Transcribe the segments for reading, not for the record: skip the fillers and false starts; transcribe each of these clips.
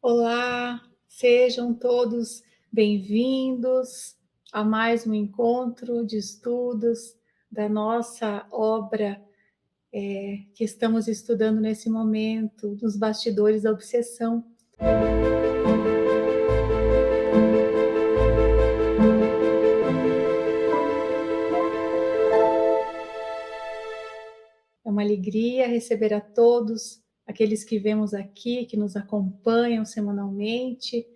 Olá, sejam todos bem-vindos a mais um encontro de estudos da nossa obra que estamos estudando nesse momento, dos bastidores da obsessão. É uma alegria receber a todos aqueles que vemos aqui, que nos acompanham semanalmente.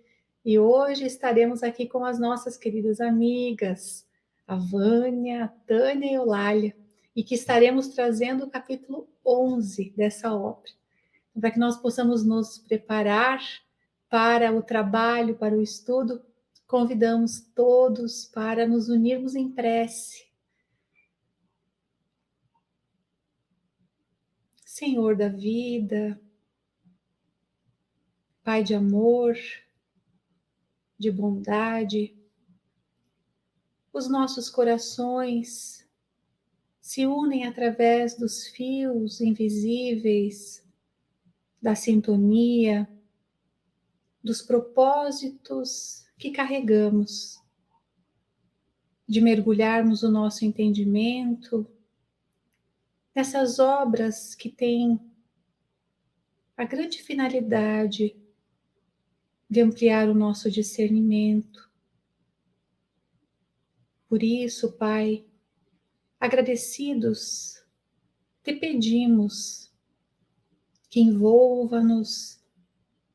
E hoje estaremos aqui com as nossas queridas amigas, a Vânia, a Tânia e a Eulália, e que estaremos trazendo o capítulo 11 dessa obra, para que nós possamos nos preparar para o trabalho, para o estudo. Convidamos todos para nos unirmos em prece. Senhor da vida, Pai de amor, de bondade, os nossos corações se unem através dos fios invisíveis da sintonia, dos propósitos que carregamos, de mergulharmos o nosso entendimento nessas obras que têm a grande finalidade de ampliar o nosso discernimento. Por isso, Pai, agradecidos, te pedimos que envolva-nos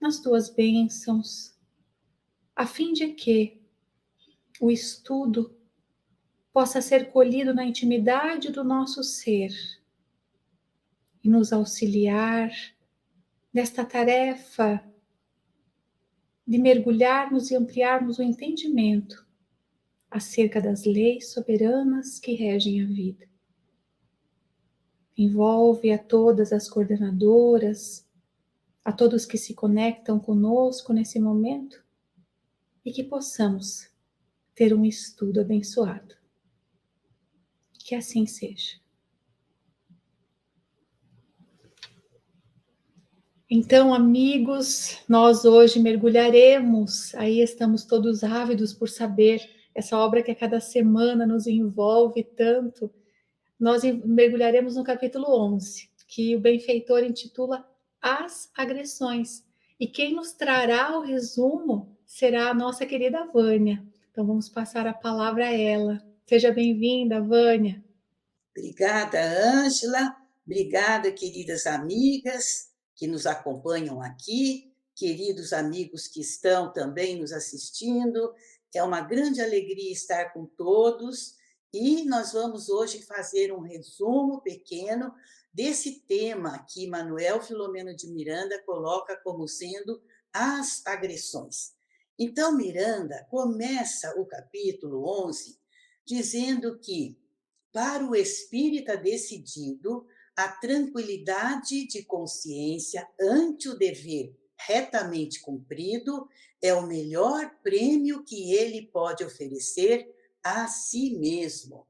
nas tuas bênçãos, a fim de que o estudo possa ser colhido na intimidade do nosso ser e nos auxiliar nesta tarefa de mergulharmos e ampliarmos o entendimento acerca das leis soberanas que regem a vida. Envolve a todas as coordenadoras, a todos que se conectam conosco nesse momento e que possamos ter um estudo abençoado. Que assim seja. Então, amigos, nós hoje mergulharemos, aí estamos todos ávidos por saber essa obra que a cada semana nos envolve tanto. Nós mergulharemos no capítulo 11, que o benfeitor intitula As Agressões. E quem nos trará o resumo será a nossa querida Vânia. Então, vamos passar a palavra a ela. Seja bem-vinda, Vânia. Obrigada, Ângela. Obrigada, queridas amigas que nos acompanham aqui, queridos amigos que estão também nos assistindo. É uma grande alegria estar com todos e nós vamos hoje fazer um resumo pequeno desse tema que Manuel Filomeno de Miranda coloca como sendo as agressões. Então, Miranda começa o capítulo 11 dizendo que para o espírita decidido, a tranquilidade de consciência ante o dever retamente cumprido é o melhor prêmio que ele pode oferecer a si mesmo.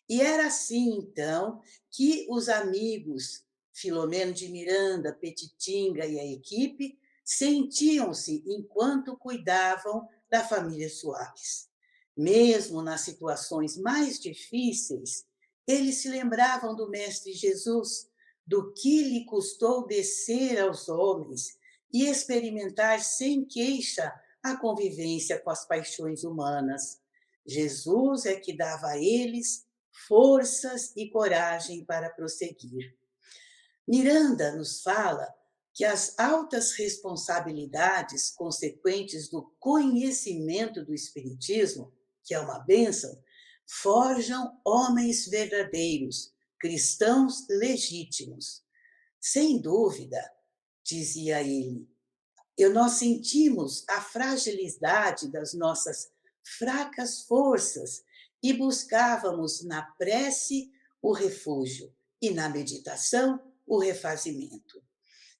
E era assim, então, que os amigos Filomeno de Miranda, Petitinga e a equipe sentiam-se enquanto cuidavam da família Soares. Mesmo nas situações mais difíceis, eles se lembravam do Mestre Jesus, do que lhe custou descer aos homens e experimentar sem queixa a convivência com as paixões humanas. Jesus é que dava a eles forças e coragem para prosseguir. Miranda nos fala que as altas responsabilidades consequentes do conhecimento do Espiritismo, que é uma bênção, forjam homens verdadeiros, cristãos legítimos. Sem dúvida, dizia ele, nós sentimos a fragilidade das nossas fracas forças e buscávamos na prece o refúgio e na meditação o refazimento.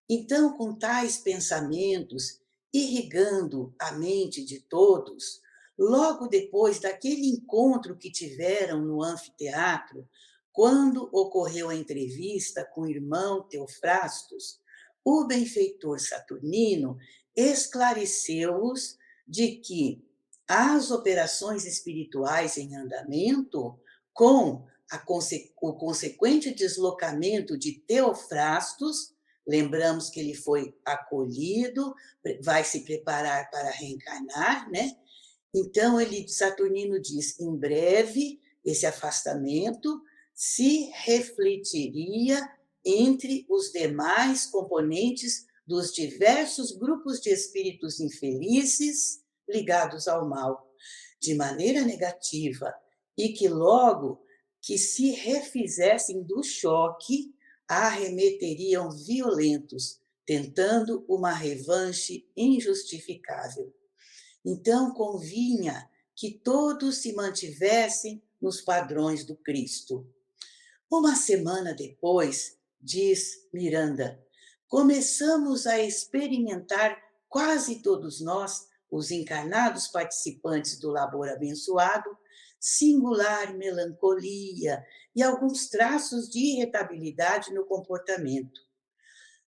Então, com tais pensamentos irrigando a mente de todos, logo depois daquele encontro que tiveram no anfiteatro, quando ocorreu a entrevista com o irmão Teofrastos, o benfeitor saturnino esclareceu-os de que as operações espirituais em andamento, com o consequente deslocamento de Teofrastos, lembramos que ele foi acolhido, vai se preparar para reencarnar, né? Então, Saturnino diz, em breve, esse afastamento se refletiria entre os demais componentes dos diversos grupos de espíritos infelizes ligados ao mal, de maneira negativa, e que logo que se refizessem do choque, arremeteriam violentos, tentando uma revanche injustificável. Então, convinha que todos se mantivessem nos padrões do Cristo. Uma semana depois, diz Miranda, começamos a experimentar, quase todos nós, os encarnados participantes do labor abençoado, singular melancolia e alguns traços de irritabilidade no comportamento.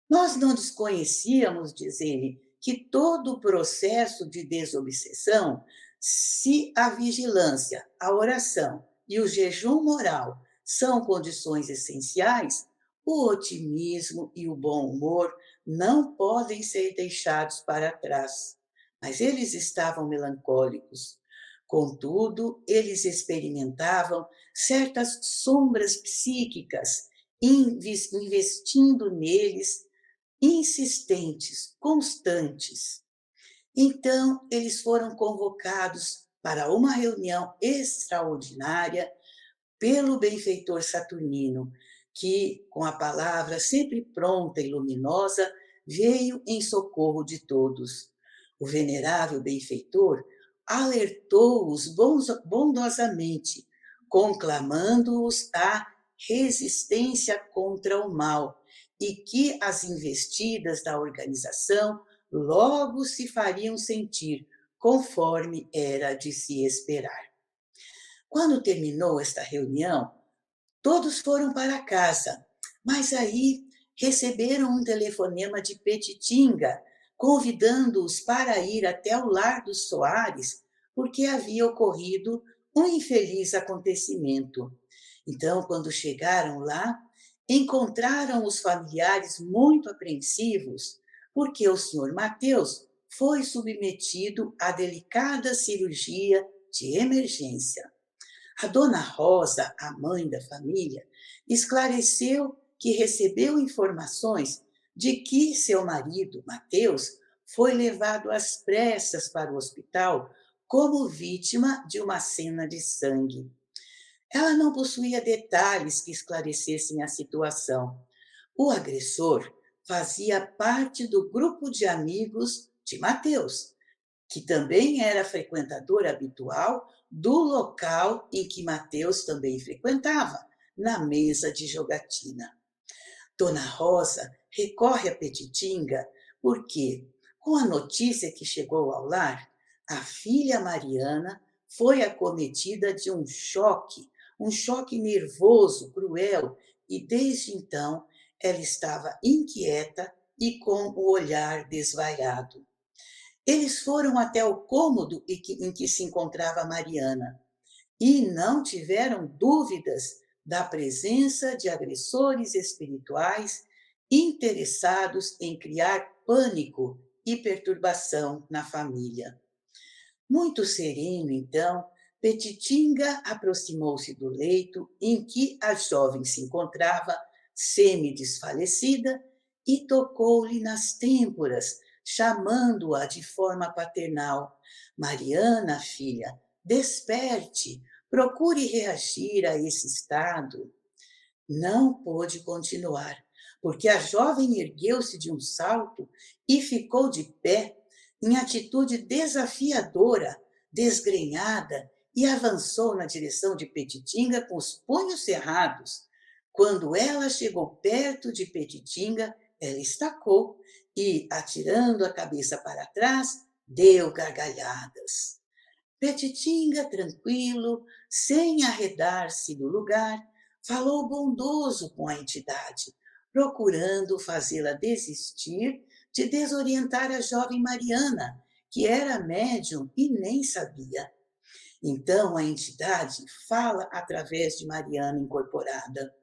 Nós não desconhecíamos, diz ele, que todo o processo de desobsessão, se a vigilância, a oração e o jejum moral são condições essenciais, o otimismo e o bom humor não podem ser deixados para trás. Mas eles estavam melancólicos. Contudo, eles experimentavam certas sombras psíquicas, investindo neles, insistentes, constantes. Então, eles foram convocados para uma reunião extraordinária pelo benfeitor Saturnino, que, com a palavra sempre pronta e luminosa, veio em socorro de todos. O venerável benfeitor alertou-os bondosamente, conclamando-os à resistência contra o mal e que as investidas da organização logo se fariam sentir, conforme era de se esperar. Quando terminou esta reunião, todos foram para casa, mas aí receberam um telefonema de Petitinga, convidando-os para ir até o lar dos Soares, porque havia ocorrido um infeliz acontecimento. Então, quando chegaram lá, encontraram os familiares muito apreensivos, porque o senhor Mateus foi submetido a delicada cirurgia de emergência. A dona Rosa, a mãe da família, esclareceu que recebeu informações de que seu marido, Mateus, foi levado às pressas para o hospital como vítima de uma cena de sangue. Ela não possuía detalhes que esclarecessem a situação. O agressor fazia parte do grupo de amigos de Mateus, que também era frequentador habitual do local em que Mateus também frequentava, na mesa de jogatina. Dona Rosa recorre a Petitinga porque, com a notícia que chegou ao lar, a filha Mariana foi acometida de um choque nervoso, cruel, e desde então ela estava inquieta e com o olhar desvaiado. Eles foram até o cômodo em que se encontrava Mariana e não tiveram dúvidas da presença de agressores espirituais interessados em criar pânico e perturbação na família. Muito sereno, então, Petitinga aproximou-se do leito em que a jovem se encontrava, semi-desfalecida, e tocou-lhe nas têmporas, chamando-a de forma paternal. Mariana, filha, desperte, procure reagir a esse estado. Não pôde continuar, porque a jovem ergueu-se de um salto e ficou de pé, em atitude desafiadora, desgrenhada, e avançou na direção de Petitinga com os punhos cerrados. Quando ela chegou perto de Petitinga, ela estacou e, atirando a cabeça para trás, deu gargalhadas. Petitinga, tranquilo, sem arredar-se do lugar, falou bondoso com a entidade. procurando fazê-la desistir de desorientar a jovem Mariana, que era médium e nem sabia. Então a entidade fala através de Mariana incorporada.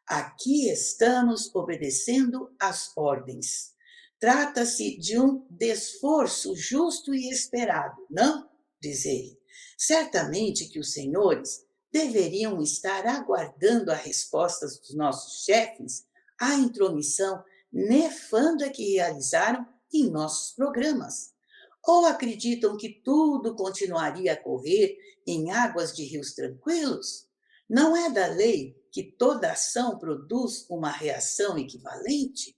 Aqui estamos obedecendo às ordens. Trata-se de um desforço justo e esperado, não? Diz ele. Certamente que os senhores deveriam estar aguardando a resposta dos nossos chefes à intromissão nefanda que realizaram em nossos programas. Ou acreditam que tudo continuaria a correr em águas de rios tranquilos? Não é da lei que toda ação produz uma reação equivalente?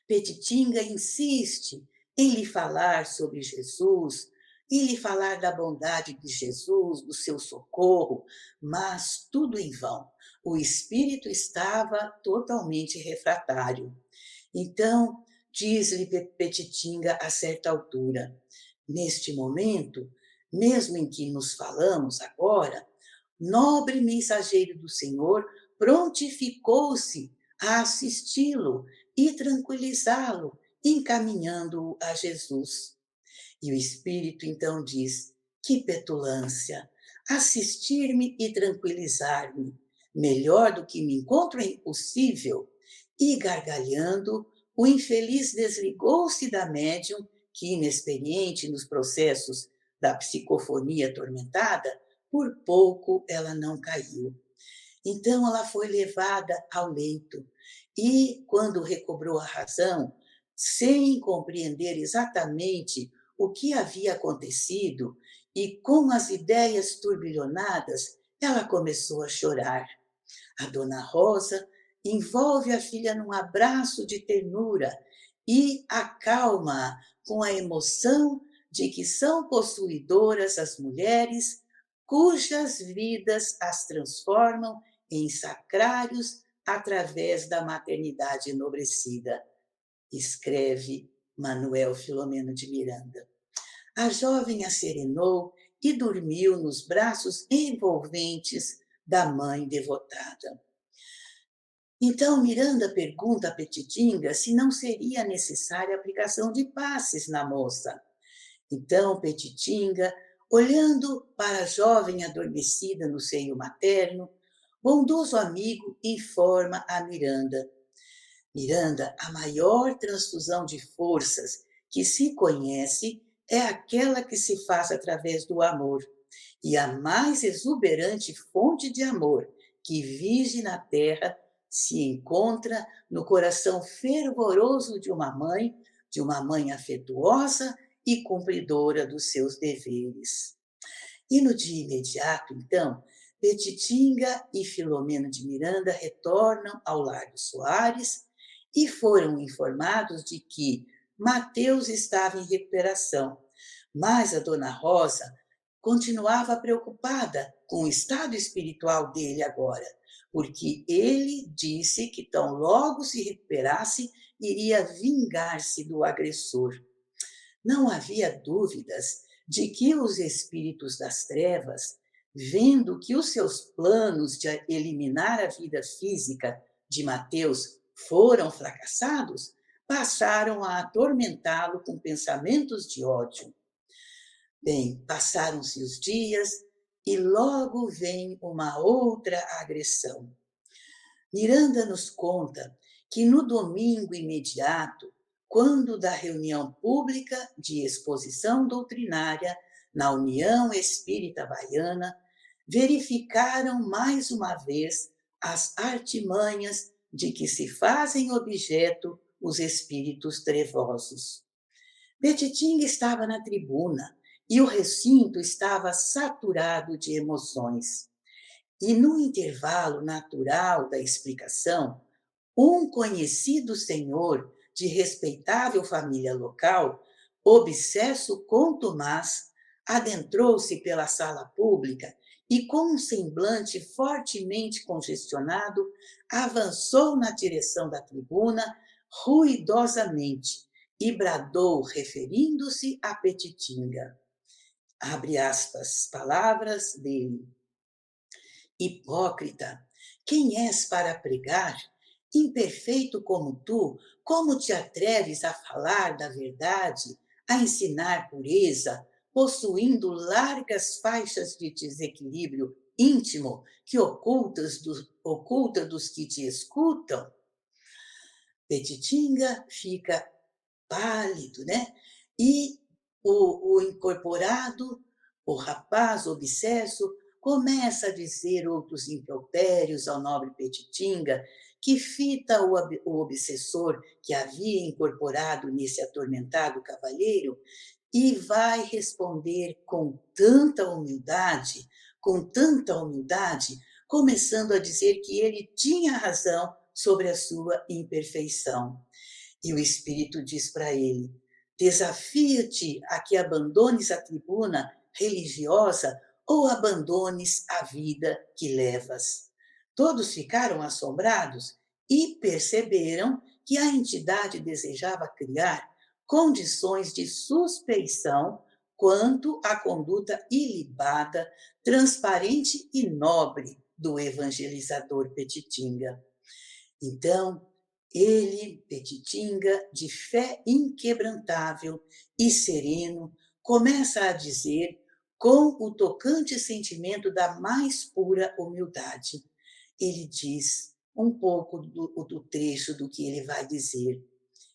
Petitinga insiste em lhe falar sobre Jesus, em lhe falar da bondade de Jesus, do seu socorro, mas tudo em vão. O espírito estava totalmente refratário. Então, diz-lhe Petitinga a certa altura, neste momento, mesmo em que nos falamos agora, nobre mensageiro do Senhor prontificou-se a assisti-lo e tranquilizá-lo, encaminhando-o a Jesus. E o Espírito então diz: que petulância! Assistir-me e tranquilizar-me, melhor do que me encontro é impossível. E gargalhando, o infeliz desligou-se da médium, que, inexperiente nos processos da psicofonia atormentada, por pouco ela não caiu. Então ela foi levada ao leito e, quando recobrou a razão, sem compreender exatamente o que havia acontecido e com as ideias turbilhonadas, ela começou a chorar. A dona Rosa envolve a filha num abraço de ternura e acalma com a emoção de que são possuidoras as mulheres cujas vidas as transformam em sacrários através da maternidade enobrecida, escreve Manuel Filomeno de Miranda. A jovem acerenou e dormiu nos braços envolventes da mãe devotada. Então Miranda pergunta a Petitinga se não seria necessária a aplicação de passes na moça. Então Petitinga, olhando para a jovem adormecida no seio materno, bondoso amigo informa a Miranda: Miranda, a maior transfusão de forças que se conhece é aquela que se faz através do amor. E a mais exuberante fonte de amor que vige na terra se encontra no coração fervoroso de uma mãe afetuosa e cumpridora dos seus deveres. E no dia imediato, então, Petitinga e Filomeno de Miranda retornam ao Largo Soares e foram informados de que Mateus estava em recuperação, mas a dona Rosa continuava preocupada com o estado espiritual dele agora, porque ele disse que tão logo se recuperasse, iria vingar-se do agressor. Não havia dúvidas de que os espíritos das trevas, vendo que os seus planos de eliminar a vida física de Mateus foram fracassados, passaram a atormentá-lo com pensamentos de ódio. Bem, passaram-se os dias e logo vem uma outra agressão. Miranda nos conta que no domingo imediato, quando da reunião pública de exposição doutrinária na União Espírita Baiana, verificaram mais uma vez as artimanhas de que se fazem objeto os espíritos trevosos. Petitinga estava na tribuna e o recinto estava saturado de emoções. E no intervalo natural da explicação, um conhecido senhor de respeitável família local, obsesso contumaz, adentrou-se pela sala pública e, com um semblante fortemente congestionado, avançou na direção da tribuna ruidosamente e bradou, referindo-se a Petitinga. Abre aspas, palavras dele. Hipócrita, quem és para pregar Imperfeito como tu, como te atreves a falar da verdade, a ensinar pureza, possuindo largas faixas de desequilíbrio íntimo que oculta dos que te escutam? Petitinga fica pálido, né? E o incorporado, o rapaz obsesso, começa a dizer outros impropérios ao nobre Petitinga, que fita o obsessor que havia incorporado nesse atormentado cavalheiro e vai responder com tanta humildade, começando a dizer que ele tinha razão sobre a sua imperfeição. E o Espírito diz para ele: desafio-te a que abandones a tribuna religiosa ou abandones a vida que levas. Todos ficaram assombrados e perceberam que a entidade desejava criar condições de suspeição quanto à conduta ilibada, transparente e nobre do evangelizador Petitinga. Então, ele, Petitinga, de fé inquebrantável e sereno, começa a dizer, com o tocante sentimento da mais pura humildade. Ele diz um pouco do trecho do que ele vai dizer.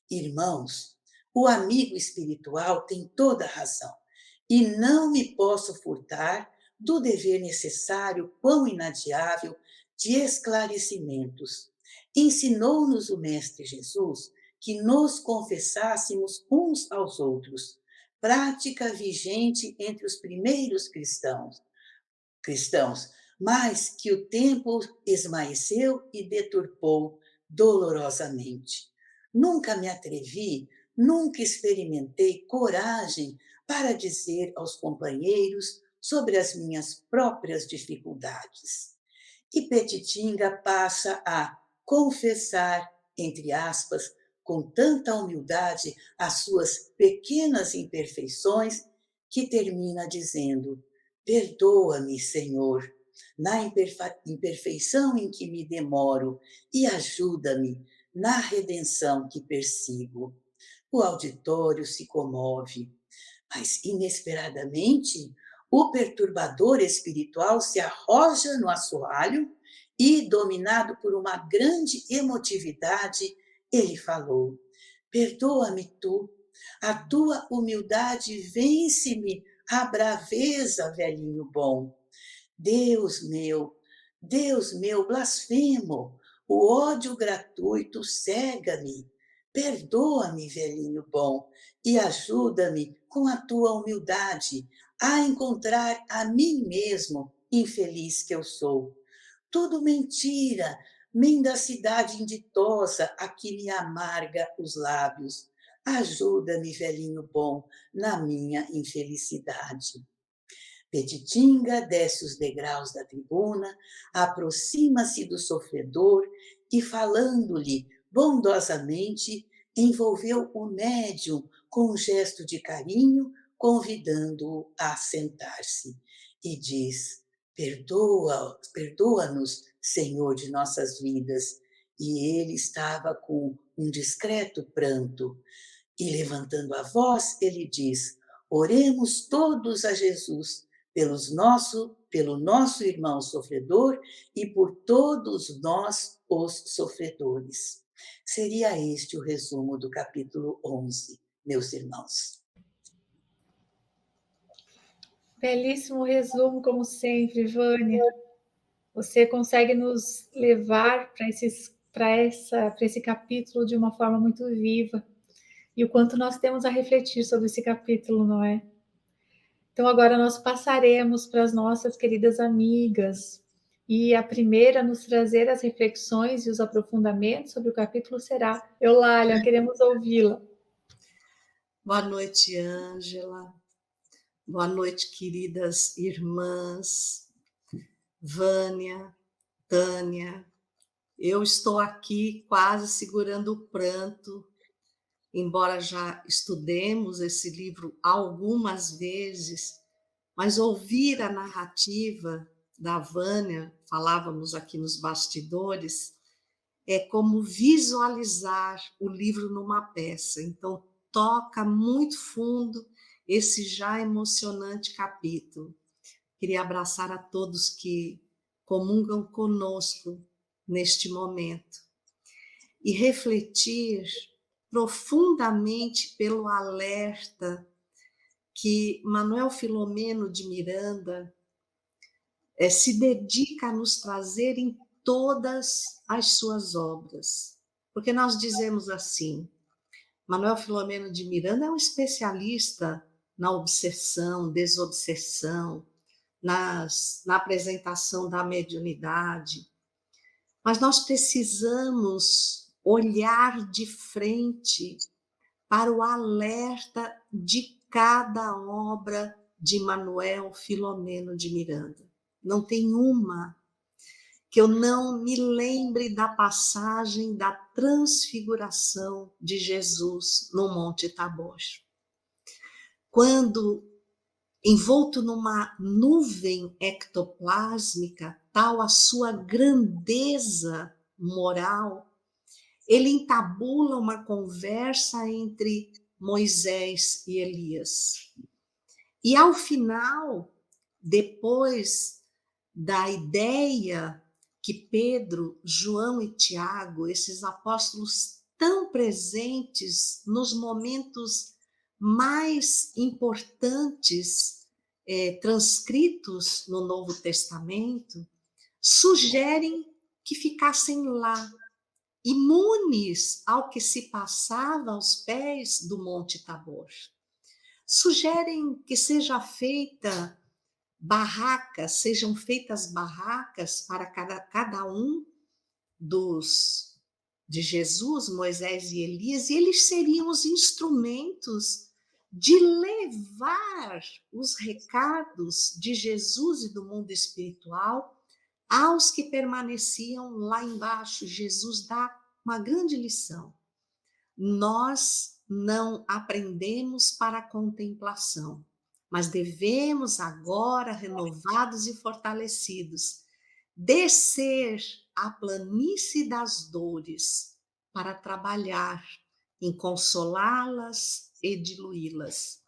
Irmãos, o amigo espiritual tem toda a razão, e não me posso furtar do dever necessário, quão inadiável, de esclarecimentos. Ensinou-nos o Mestre Jesus que nos confessássemos uns aos outros, prática vigente entre os primeiros cristãos, mas que o tempo esmaeceu e deturpou dolorosamente. Nunca me atrevi, nunca experimentei coragem para dizer aos companheiros sobre as minhas próprias dificuldades. E Petitinga passa a confessar, entre aspas, com tanta humildade, as suas pequenas imperfeições, que termina dizendo: perdoa-me, Senhor, na imperfeição em que me demoro e ajuda-me na redenção que persigo. O auditório se comove, mas inesperadamente o perturbador espiritual se arroja no assoalho e, dominado por uma grande emotividade, ele falou: perdoa-me tu, a tua humildade vence-me a braveza, velhinho bom. Deus meu, blasfemo, o ódio gratuito cega-me. Perdoa-me, velhinho bom, e ajuda-me com a tua humildade a encontrar a mim mesmo, infeliz que eu sou. Tudo mentira, mendacidade inditosa a que me amarga os lábios. Ajuda-me, velhinho bom, na minha infelicidade. Petitinga desce os degraus da tribuna, aproxima-se do sofredor e, falando-lhe bondosamente, envolveu o médium com um gesto de carinho, convidando-o a sentar-se. E diz: perdoa-nos, Senhor de nossas vidas. E ele estava com um discreto pranto. E, levantando a voz, ele diz: oremos todos a Jesus pelo nosso irmão sofredor e por todos nós, os sofredores. Seria este o resumo do capítulo 11, meus irmãos. Belíssimo resumo, como sempre, Vânia. Você consegue nos levar para esse capítulo de uma forma muito viva. E o quanto nós temos a refletir sobre esse capítulo, não é? Então, agora nós passaremos para as nossas queridas amigas. E a primeira a nos trazer as reflexões e os aprofundamentos sobre o capítulo será Eulália, queremos ouvi-la. Boa noite, Ângela. Boa noite, queridas irmãs, Vânia, Tânia. Eu estou aqui quase segurando o pranto, embora já estudemos esse livro algumas vezes, mas ouvir a narrativa da Vânia, falávamos aqui nos bastidores, é como visualizar o livro numa peça. Então, toca muito fundo esse já emocionante capítulo. Queria abraçar a todos que comungam conosco neste momento e refletir profundamente pelo alerta que Manuel Filomeno de Miranda se dedica a nos trazer em todas as suas obras. Porque nós dizemos assim, Manuel Filomeno de Miranda é um especialista na obsessão, desobsessão, na apresentação da mediunidade, mas nós precisamos olhar de frente para o alerta de cada obra de Manuel Filomeno de Miranda. Não tem uma que eu não me lembre da passagem da transfiguração de Jesus no Monte Tabor. Quando, envolto numa nuvem ectoplásmica, tal a sua grandeza moral, ele entabula uma conversa entre Moisés e Elias. E ao final, depois da ideia que Pedro, João e Tiago, esses apóstolos tão presentes nos momentos mais importantes transcritos no Novo Testamento, sugerem que ficassem lá, imunes ao que se passava aos pés do Monte Tabor. Sugerem que sejam feitas barracas para cada um de Jesus, Moisés e Elias, e eles seriam os instrumentos de levar os recados de Jesus e do mundo espiritual aos que permaneciam lá embaixo. Jesus dá uma grande lição. Nós não aprendemos para a contemplação, mas devemos agora, renovados e fortalecidos, descer à planície das dores para trabalhar em consolá-las e diluí-las.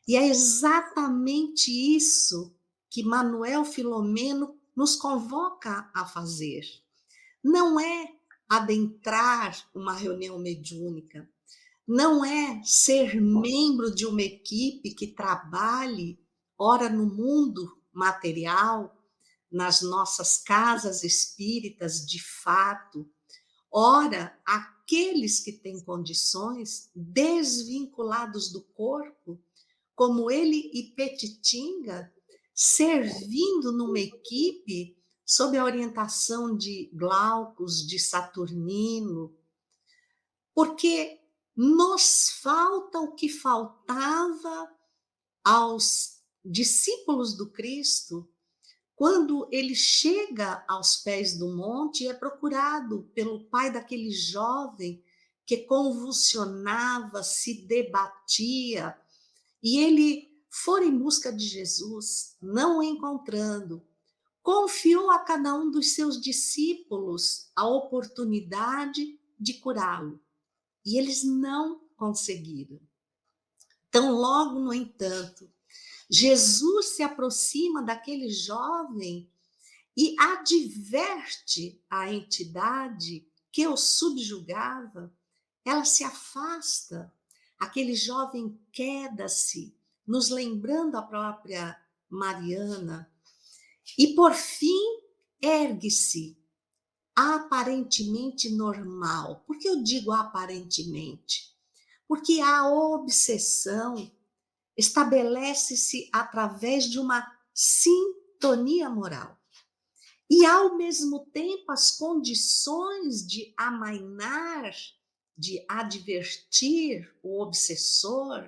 E é exatamente isso que Manuel Filomeno nos convoca a fazer. Não é adentrar uma reunião mediúnica, não é ser membro de uma equipe que trabalhe, ora no mundo material, nas nossas casas espíritas de fato, ora aqueles que têm condições desvinculados do corpo, como ele e Petitinga, servindo numa equipe sob a orientação de Glaucus, de Saturnino, porque nos falta o que faltava aos discípulos do Cristo quando ele chega aos pés do monte e é procurado pelo pai daquele jovem que convulsionava, se debatia, e ele foi em busca de Jesus, não o encontrando, confiou a cada um dos seus discípulos a oportunidade de curá-lo. E eles não conseguiram. Tão logo, no entanto, Jesus se aproxima daquele jovem e adverte a entidade que o subjugava. Ela se afasta, aquele jovem queda-se, nos lembrando a própria Mariana, e por fim ergue-se, aparentemente normal. Por que eu digo aparentemente? Porque a obsessão estabelece-se através de uma sintonia moral. E, ao mesmo tempo, as condições de amainar, de advertir o obsessor,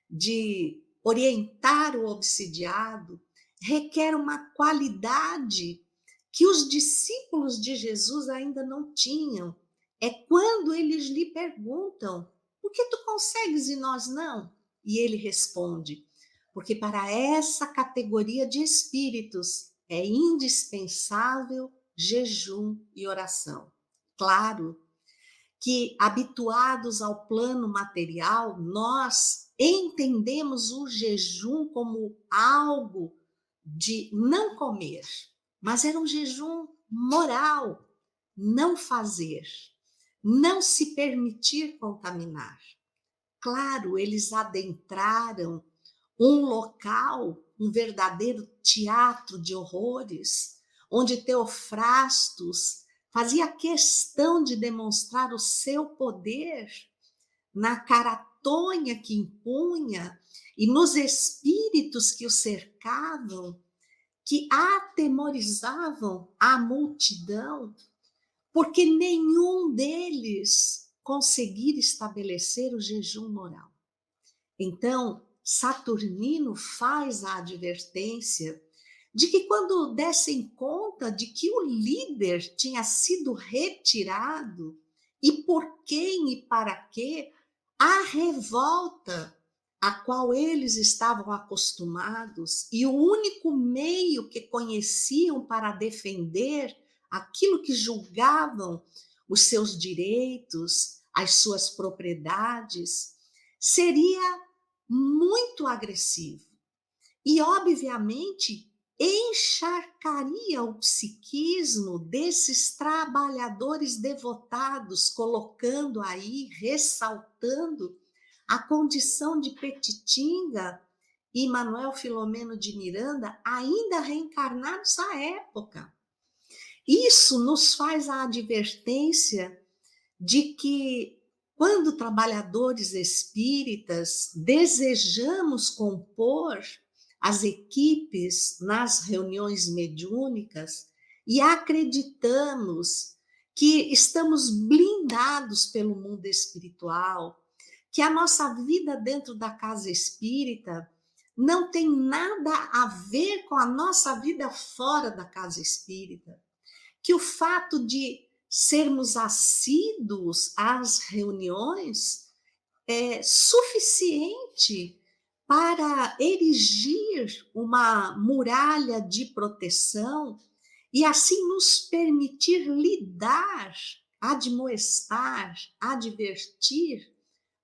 de orientar o obsidiado, requer uma qualidade que os discípulos de Jesus ainda não tinham. É quando eles lhe perguntam: por que tu consegues e nós não? E ele responde: porque para essa categoria de espíritos é indispensável jejum e oração. claro que, habituados ao plano material, nós entendemos o jejum como algo de não comer, mas era um jejum moral, não fazer, não se permitir contaminar. Claro, eles adentraram um local, um verdadeiro teatro de horrores, onde Teofrastos fazia questão de demonstrar o seu poder na caratonha que impunha e nos espíritos que o cercavam, que atemorizavam a multidão, porque nenhum deles conseguira estabelecer o jejum moral. Então, Saturnino faz a advertência de que, quando dessem conta de que o líder tinha sido retirado, e por quem e para quê, a revolta a qual eles estavam acostumados e o único meio que conheciam para defender aquilo que julgavam os seus direitos, as suas propriedades, seria muito agressivo. E, obviamente, encharcaria o psiquismo desses trabalhadores devotados, colocando aí, ressaltando a condição de Petitinga e Manuel Filomeno de Miranda, ainda reencarnados à época. Isso nos faz a advertência de que, quando trabalhadores espíritas desejamos compor as equipes nas reuniões mediúnicas e acreditamos que estamos blindados pelo mundo espiritual, que a nossa vida dentro da casa espírita não tem nada a ver com a nossa vida fora da casa espírita, que o fato de sermos assíduos às reuniões é suficiente para erigir uma muralha de proteção e assim nos permitir lidar, admoestar, advertir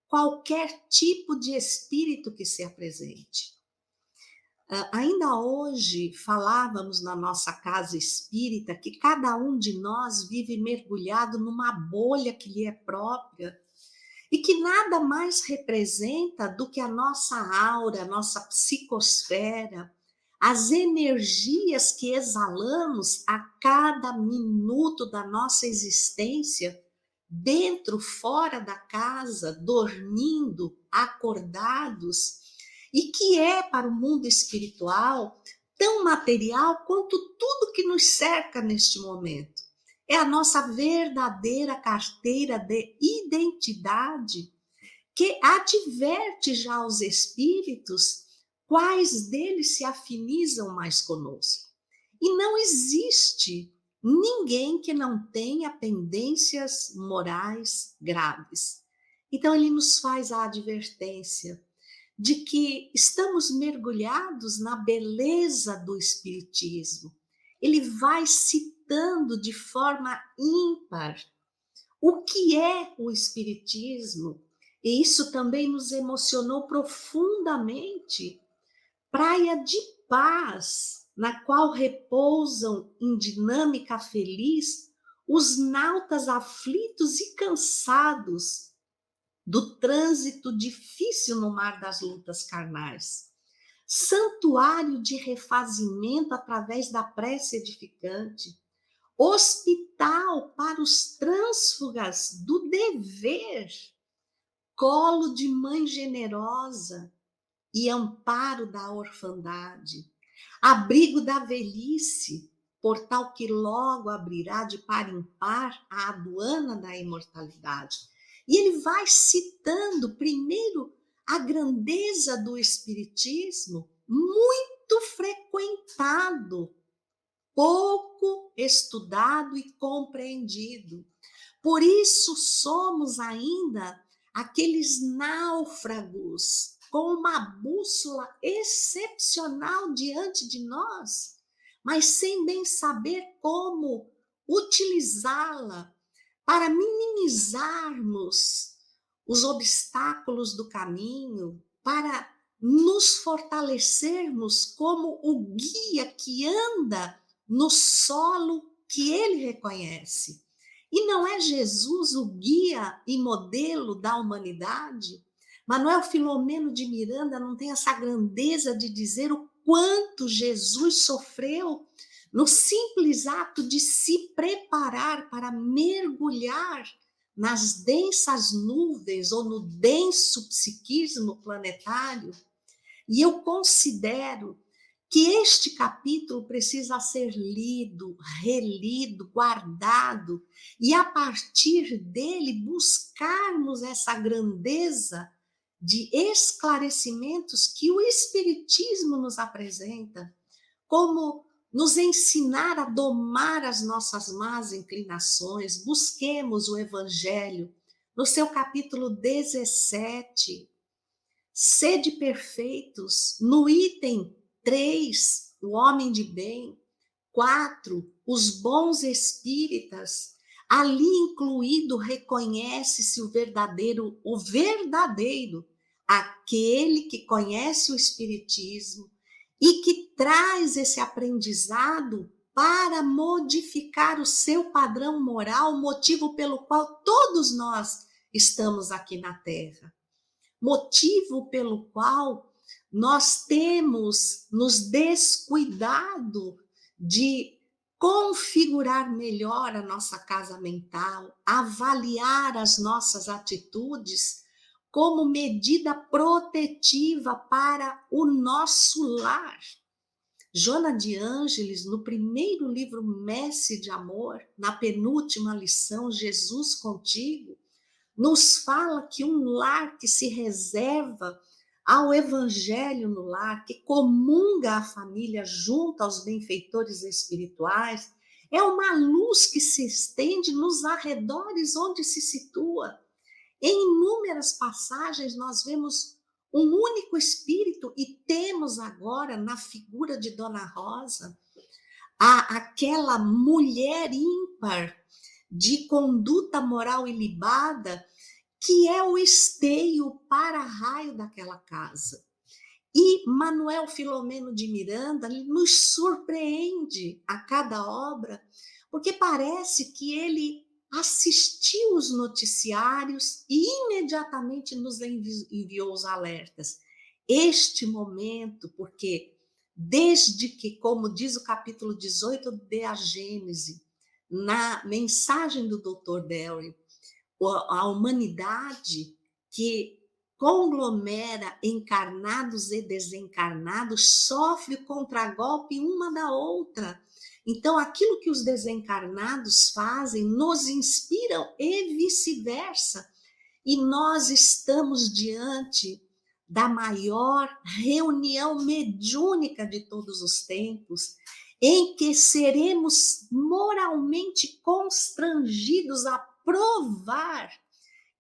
qualquer tipo de espírito que se apresente. Ainda hoje falávamos na nossa casa espírita que cada um de nós vive mergulhado numa bolha que lhe é própria e que nada mais representa do que a nossa aura, a nossa psicosfera, as energias que exalamos a cada minuto da nossa existência, dentro, fora da casa, dormindo, acordados, e que é para o mundo espiritual tão material quanto tudo que nos cerca neste momento. É a nossa verdadeira carteira de identidade que adverte já aos espíritos quais deles se afinizam mais conosco. E não existe ninguém que não tenha pendências morais graves. Então, ele nos faz a advertência de que estamos mergulhados na beleza do Espiritismo. Ele vai citando de forma ímpar o que é o Espiritismo, e isso também nos emocionou profundamente. Praia de paz, na qual repousam em dinâmica feliz os nautas aflitos e cansados do trânsito difícil no mar das lutas carnais. Santuário de refazimento através da prece edificante. Hospital para os trânsfugas do dever. Colo de mãe generosa e amparo da orfandade. Abrigo da velhice, portal que logo abrirá de par em par a aduana da imortalidade. E ele vai citando primeiro a grandeza do Espiritismo, muito frequentado, pouco estudado e compreendido. Por isso somos ainda aqueles náufragos com uma bússola excepcional diante de nós, mas sem bem saber como utilizá-la para minimizarmos os obstáculos do caminho, para nos fortalecermos como o guia que anda no solo que ele reconhece. E não é Jesus o guia e modelo da humanidade? Manuel Filomeno de Miranda não tem essa grandeza de dizer o quanto Jesus sofreu no simples ato de se preparar para mergulhar nas densas nuvens ou no denso psiquismo planetário. E eu considero que este capítulo precisa ser lido, relido, guardado, e a partir dele buscarmos essa grandeza de esclarecimentos que o Espiritismo nos apresenta, como nos ensinar a domar as nossas más inclinações. Busquemos o Evangelho no seu capítulo 17, sede perfeitos, no item 3, o homem de bem, 4, os bons espíritas, ali incluído reconhece-se o verdadeiro, aquele que conhece o Espiritismo e que traz esse aprendizado para modificar o seu padrão moral, motivo pelo qual todos nós estamos aqui na Terra. Motivo pelo qual nós temos nos descuidado de configurar melhor a nossa casa mental, avaliar as nossas atitudes como medida protetiva para o nosso lar. Joana de Ângeles, no primeiro livro Messe de Amor, na penúltima lição, Jesus Contigo, nos fala que um lar que se reserva ao evangelho no lar, que comunga a família junto aos benfeitores espirituais, é uma luz que se estende nos arredores onde se situa. Em inúmeras passagens nós vemos um único espírito e temos agora na figura de Dona Rosa aquela mulher ímpar de conduta moral ilibada, que é o esteio para-raio daquela casa. E Manuel Filomeno de Miranda nos surpreende a cada obra, porque parece que ele assistiu os noticiários e imediatamente nos enviou os alertas. Este momento, porque desde que, como diz o capítulo 18 de A Gênese, na mensagem do Dr. Derry, a humanidade que conglomera encarnados e desencarnados sofre contragolpe uma da outra. Então, aquilo que os desencarnados fazem nos inspiram e vice-versa. E nós estamos diante da maior reunião mediúnica de todos os tempos, em que seremos moralmente constrangidos a provar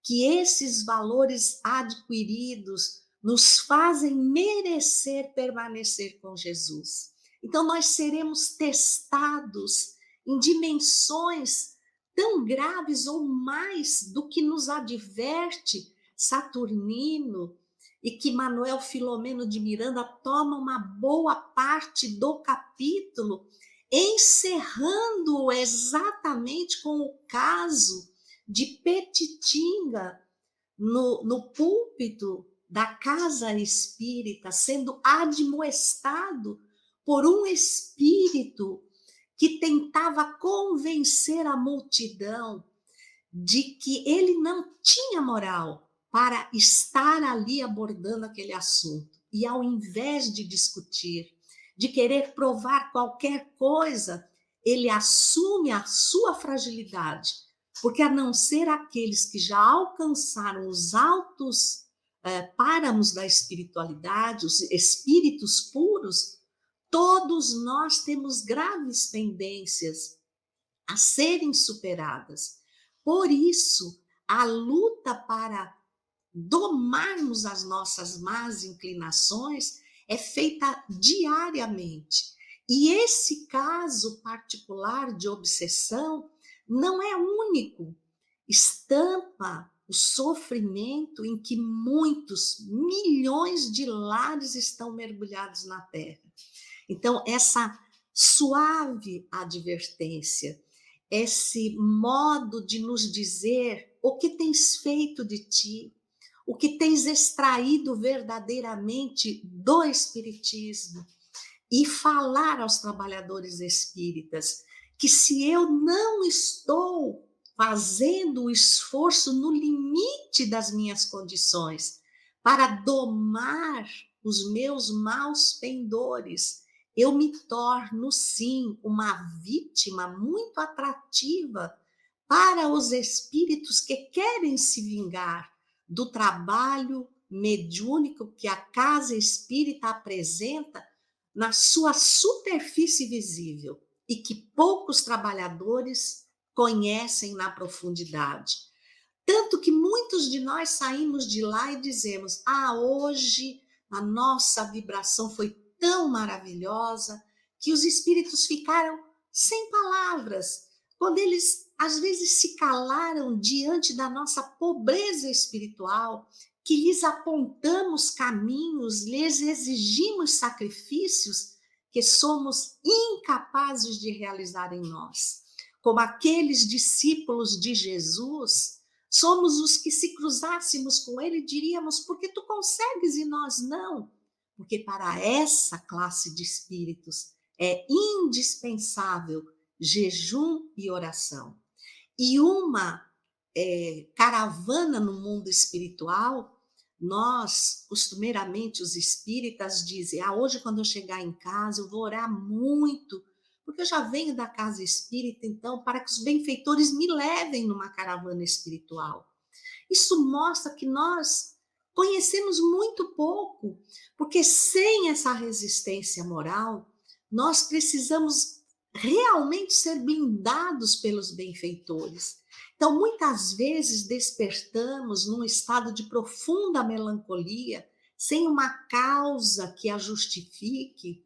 que esses valores adquiridos nos fazem merecer permanecer com Jesus. Então, nós seremos testados em dimensões tão graves ou mais do que nos adverte Saturnino, e que Manuel Filomeno de Miranda toma uma boa parte do capítulo, encerrando exatamente com o caso de Petitinga no púlpito da casa espírita, sendo admoestado por um espírito que tentava convencer a multidão de que ele não tinha moral para estar ali abordando aquele assunto. E ao invés de discutir, de querer provar qualquer coisa, ele assume a sua fragilidade, porque a não ser aqueles que já alcançaram os altos páramos da espiritualidade, os espíritos puros, todos nós temos graves pendências a serem superadas. Por isso, a luta para domarmos as nossas más inclinações é feita diariamente. E esse caso particular de obsessão não é único. estampa o sofrimento em que muitos, milhões de lares estão mergulhados na terra. Então, essa suave advertência, esse modo de nos dizer o que tens feito de ti, o que tens extraído verdadeiramente do Espiritismo, e falar aos trabalhadores espíritas que se eu não estou fazendo o esforço no limite das minhas condições para domar os meus maus pendores, eu me torno, sim, uma vítima muito atrativa para os espíritos que querem se vingar do trabalho mediúnico que a casa espírita apresenta na sua superfície visível e que poucos trabalhadores conhecem na profundidade. Tanto que muitos de nós saímos de lá e dizemos: hoje a nossa vibração foi tão maravilhosa que os espíritos ficaram sem palavras, quando eles às vezes se calaram diante da nossa pobreza espiritual, que lhes apontamos caminhos, lhes exigimos sacrifícios que somos incapazes de realizar em nós. Como aqueles discípulos de Jesus, somos os que, se cruzássemos com ele, diríamos: por que tu consegues e nós não? Porque para essa classe de espíritos é indispensável jejum e oração. E uma caravana no mundo espiritual, nós, costumeiramente, os espíritas dizem: hoje quando eu chegar em casa eu vou orar muito, porque eu já venho da casa espírita, então, para que os benfeitores me levem numa caravana espiritual. Isso mostra que nós conhecemos muito pouco, porque sem essa resistência moral, nós precisamos realmente ser blindados pelos benfeitores. Então, muitas vezes despertamos num estado de profunda melancolia, sem uma causa que a justifique,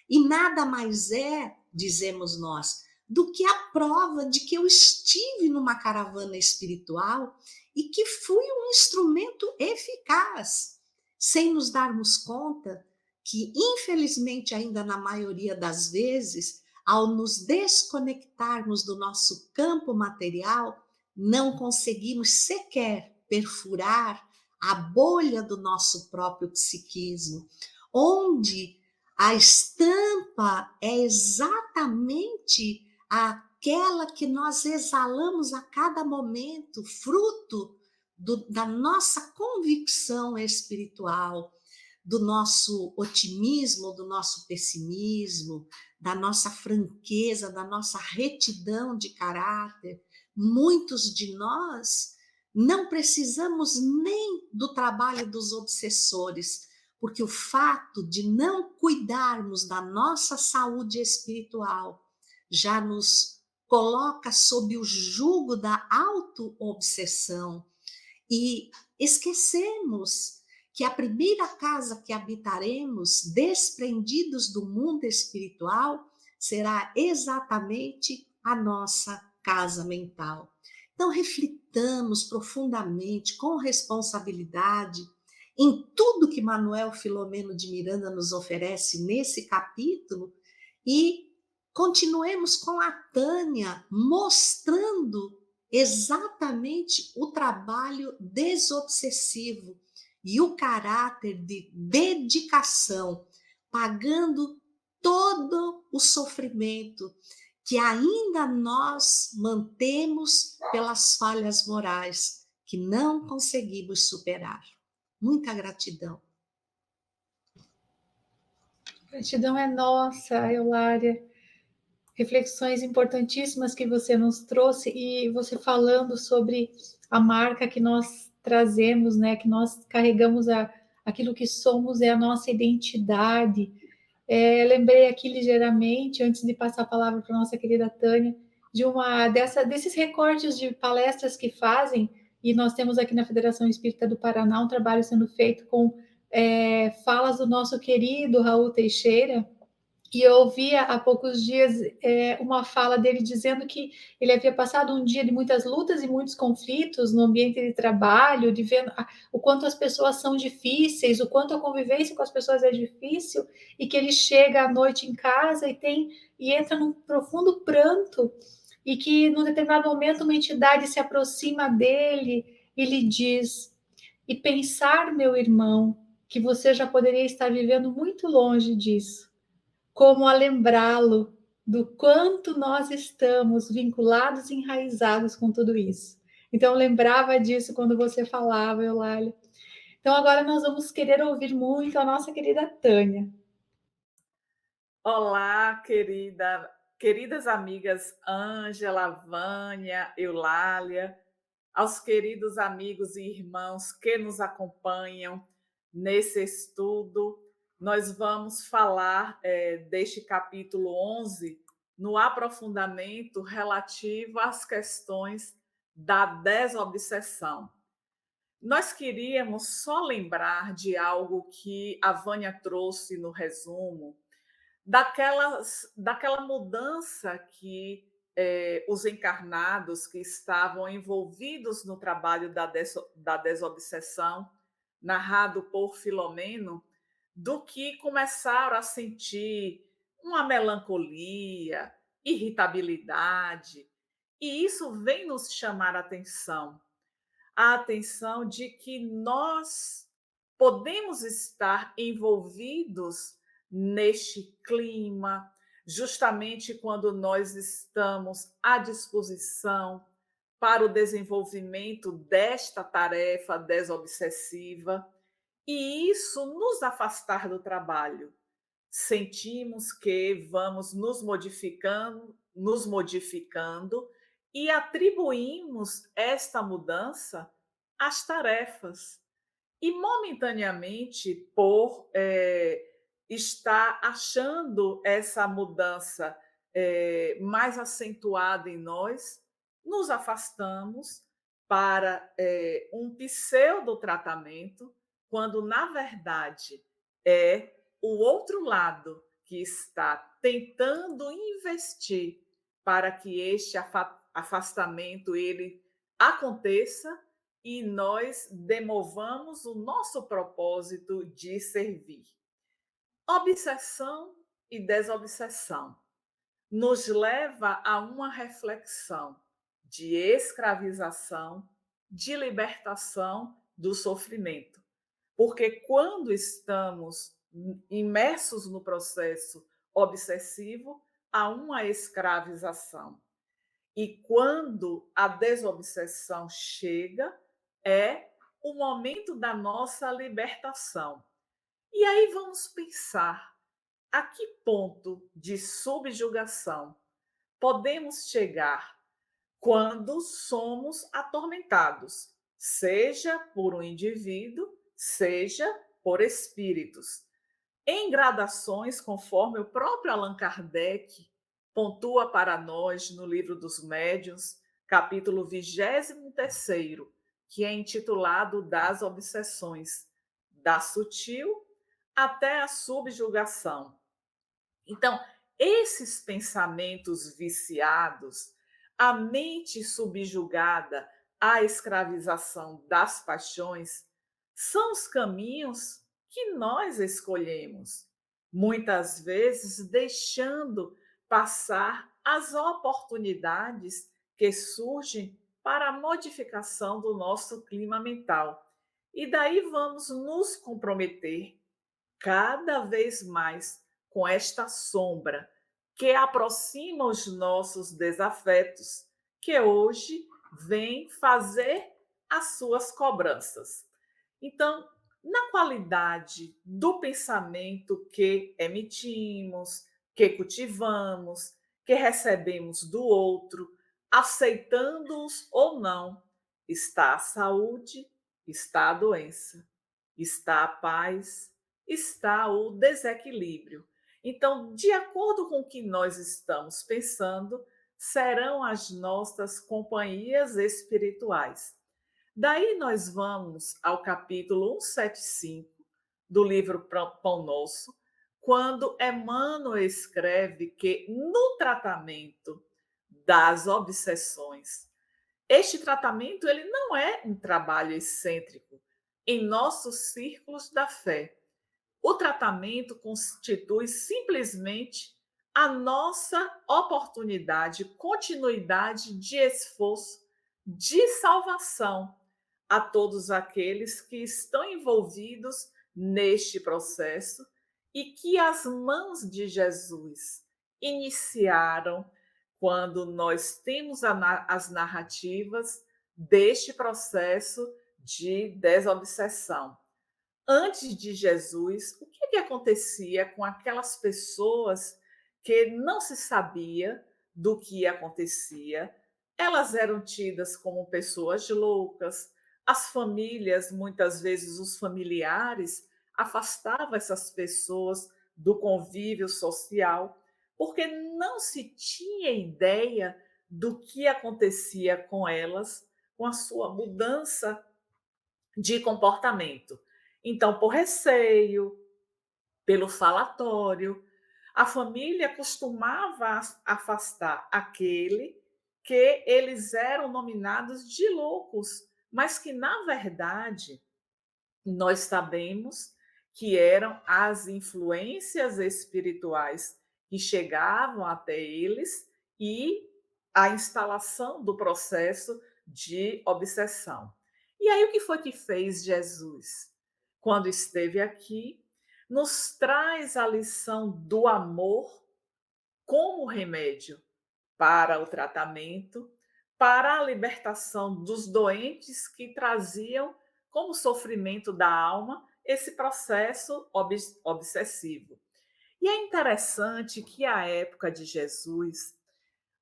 e nada mais é, dizemos nós, do que a prova de que eu estive numa caravana espiritual e que fui um instrumento eficaz, sem nos darmos conta que, infelizmente, ainda na maioria das vezes, ao nos desconectarmos do nosso campo material, não conseguimos sequer perfurar a bolha do nosso próprio psiquismo, onde a estampa é exatamente aquela que nós exalamos a cada momento, fruto da nossa convicção espiritual, do nosso otimismo, do nosso pessimismo, da nossa franqueza, da nossa retidão de caráter. Muitos de nós não precisamos nem do trabalho dos obsessores, porque o fato de não cuidarmos da nossa saúde espiritual já nos coloca sob o jugo da auto-obsessão e esquecemos que a primeira casa que habitaremos, desprendidos do mundo espiritual, será exatamente a nossa casa mental. Então, reflitamos profundamente, com responsabilidade, em tudo que Manuel Filomeno de Miranda nos oferece nesse capítulo e continuemos com a Tânia mostrando exatamente o trabalho desobsessivo e o caráter de dedicação, pagando todo o sofrimento que ainda nós mantemos pelas falhas morais que não conseguimos superar. Muita gratidão. Gratidão é nossa, Eulália. Reflexões importantíssimas que você nos trouxe e você falando sobre a marca que nós trazemos, né? Que nós carregamos aquilo que somos, é a nossa identidade. Lembrei aqui ligeiramente, antes de passar a palavra para a nossa querida Tânia, desses recortes de palestras que fazem, e nós temos aqui na Federação Espírita do Paraná um trabalho sendo feito com falas do nosso querido Raul Teixeira, E eu ouvi há poucos dias uma fala dele dizendo que ele havia passado um dia de muitas lutas e muitos conflitos no ambiente de trabalho, de ver o quanto as pessoas são difíceis, o quanto a convivência com as pessoas é difícil, e que ele chega à noite em casa e entra num profundo pranto, e que num determinado momento uma entidade se aproxima dele e lhe diz: e pensar, meu irmão, que você já poderia estar vivendo muito longe disso, como a lembrá-lo do quanto nós estamos vinculados e enraizados com tudo isso. Então, eu lembrava disso quando você falava, Eulália. Então, agora nós vamos querer ouvir muito a nossa querida Tânia. Olá, queridas amigas Ângela, Vânia, Eulália, aos queridos amigos e irmãos que nos acompanham nesse estudo. Nós vamos falar deste capítulo 11 no aprofundamento relativo às questões da desobsessão. Nós queríamos só lembrar de algo que a Vânia trouxe no resumo, daquela mudança que os encarnados que estavam envolvidos no trabalho da desobsessão, narrado por Filomeno, do que começaram a sentir uma melancolia, irritabilidade, e isso vem nos chamar a atenção de que nós podemos estar envolvidos neste clima, justamente quando nós estamos à disposição para o desenvolvimento desta tarefa desobsessiva, e isso nos afastar do trabalho. Sentimos que vamos nos modificando e atribuímos esta mudança às tarefas. E, momentaneamente, por estar achando essa mudança mais acentuada em nós, nos afastamos para um pseudo-tratamento, quando, na verdade, é o outro lado que está tentando investir para que este afastamento ele aconteça e nós demovamos o nosso propósito de servir. Obsessão e desobsessão nos leva a uma reflexão de escravização, de libertação do sofrimento. Porque quando estamos imersos no processo obsessivo, há uma escravização. E quando a desobsessão chega, é o momento da nossa libertação. E aí vamos pensar a que ponto de subjugação podemos chegar quando somos atormentados, seja por um indivíduo, seja por espíritos, em gradações, conforme o próprio Allan Kardec pontua para nós no Livro dos Médiuns, capítulo 23º, que é intitulado Das Obsessões, da sutil até a subjugação. Então, esses pensamentos viciados, a mente subjugada à escravização das paixões, são os caminhos que nós escolhemos, muitas vezes deixando passar as oportunidades que surgem para a modificação do nosso clima mental. E daí vamos nos comprometer cada vez mais com esta sombra que aproxima os nossos desafetos, que hoje vem fazer as suas cobranças. Então, na qualidade do pensamento que emitimos, que cultivamos, que recebemos do outro, aceitando-os ou não, está a saúde, está a doença, está a paz, está o desequilíbrio. Então, de acordo com o que nós estamos pensando, serão as nossas companhias espirituais. Daí nós vamos ao capítulo 175 do livro Pão Nosso, quando Emmanuel escreve que no tratamento das obsessões, este tratamento ele não é um trabalho excêntrico em nossos círculos da fé. O tratamento constitui simplesmente a nossa oportunidade, continuidade de esforço de salvação a todos aqueles que estão envolvidos neste processo e que as mãos de Jesus iniciaram quando nós temos as narrativas deste processo de desobsessão. Antes de Jesus, o que acontecia com aquelas pessoas que não se sabia do que acontecia? Elas eram tidas como pessoas loucas, as famílias, muitas vezes os familiares, afastavam essas pessoas do convívio social, porque não se tinha ideia do que acontecia com elas, com a sua mudança de comportamento. Então, por receio, pelo falatório, a família costumava afastar aquele que eles eram nominados de loucos, mas que, na verdade, nós sabemos que eram as influências espirituais que chegavam até eles e a instalação do processo de obsessão. E aí, o que foi que fez Jesus? Quando esteve aqui, nos traz a lição do amor como remédio para o tratamento, para a libertação dos doentes que traziam como sofrimento da alma esse processo obsessivo. E é interessante que, à época de Jesus,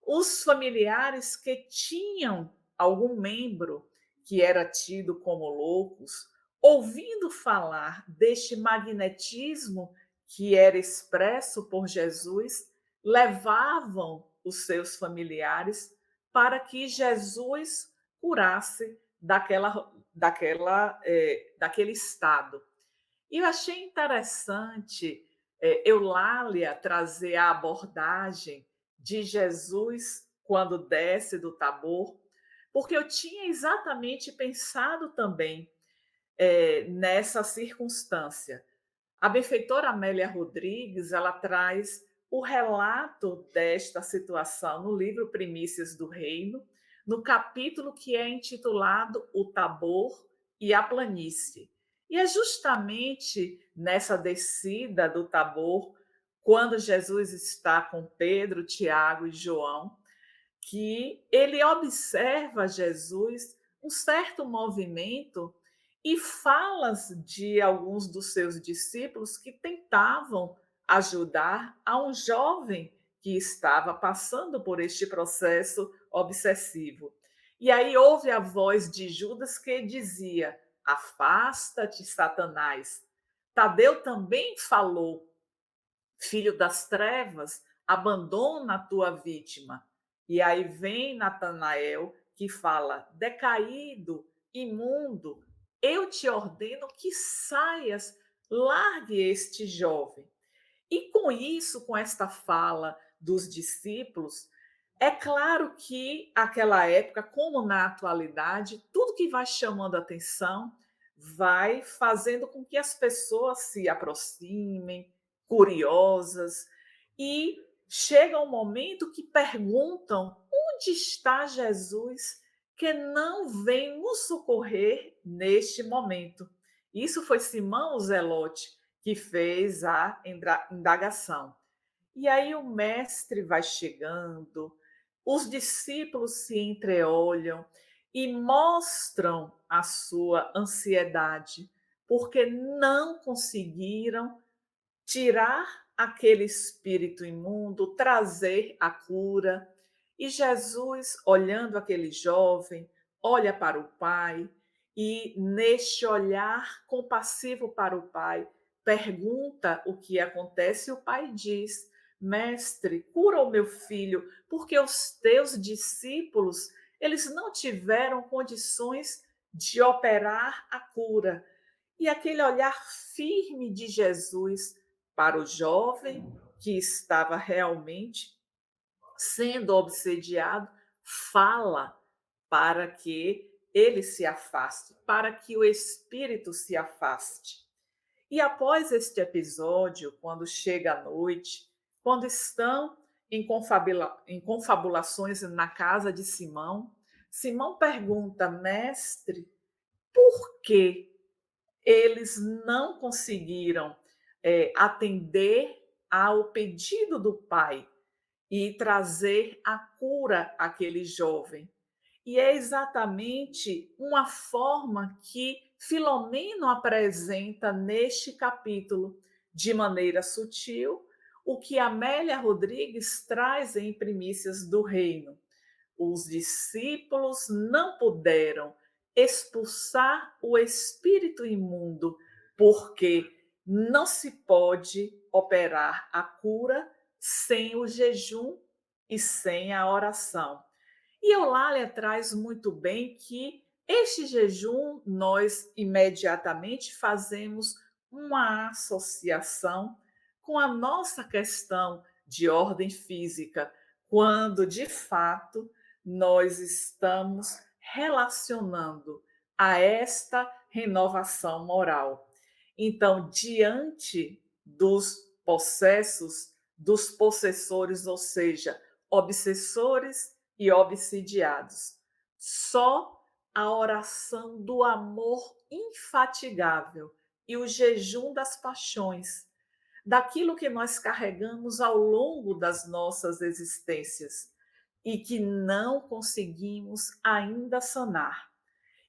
os familiares que tinham algum membro que era tido como loucos, ouvindo falar deste magnetismo que era expresso por Jesus, levavam os seus familiares para que Jesus curasse daquele estado. E eu achei interessante Eulália trazer a abordagem de Jesus quando desce do Tabor, porque eu tinha exatamente pensado também nessa circunstância. A benfeitora Amélia Rodrigues, ela traz o relato desta situação no livro Primícias do Reino, no capítulo que é intitulado O Tabor e a Planície. E é justamente nessa descida do Tabor, quando Jesus está com Pedro, Tiago e João, que ele observa Jesus um certo movimento e falas de alguns dos seus discípulos que tentavam ajudar a um jovem que estava passando por este processo obsessivo. E aí ouve a voz de Judas que dizia: afasta-te, Satanás. Tadeu também falou: filho das trevas, abandona a tua vítima. E aí vem Natanael que fala: decaído, imundo, eu te ordeno que saias, largue este jovem. E com isso, com esta fala dos discípulos, é claro que aquela época, como na atualidade, tudo que vai chamando a atenção vai fazendo com que as pessoas se aproximem, curiosas, e chega um momento que perguntam: onde está Jesus que não vem nos socorrer neste momento? Isso foi Simão o Zelote que fez a indagação. E aí o mestre vai chegando, os discípulos se entreolham e mostram a sua ansiedade, porque não conseguiram tirar aquele espírito imundo, trazer a cura. E Jesus, olhando aquele jovem, olha para o pai e, neste olhar compassivo para o pai, pergunta o que acontece e o pai diz: mestre, cura o meu filho, porque os teus discípulos, eles não tiveram condições de operar a cura. E aquele olhar firme de Jesus para o jovem que estava realmente sendo obsediado, fala para que ele se afaste, para que o espírito se afaste. E após este episódio, quando chega a noite, quando estão em confabulações na casa de Simão, Simão pergunta: Mestre, por que eles não conseguiram atender ao pedido do pai e trazer a cura àquele jovem? E é exatamente uma forma que Filomeno apresenta neste capítulo, de maneira sutil, o que Amélia Rodrigues traz em Primícias do Reino. Os discípulos não puderam expulsar o espírito imundo, porque não se pode operar a cura sem o jejum e sem a oração. E Eulália traz muito bem que este jejum nós imediatamente fazemos uma associação com a nossa questão de ordem física, quando de fato nós estamos relacionando a esta renovação moral. Então, diante dos possessos, dos possessores, ou seja, obsessores e obsidiados, só a oração do amor infatigável e o jejum das paixões, daquilo que nós carregamos ao longo das nossas existências e que não conseguimos ainda sanar,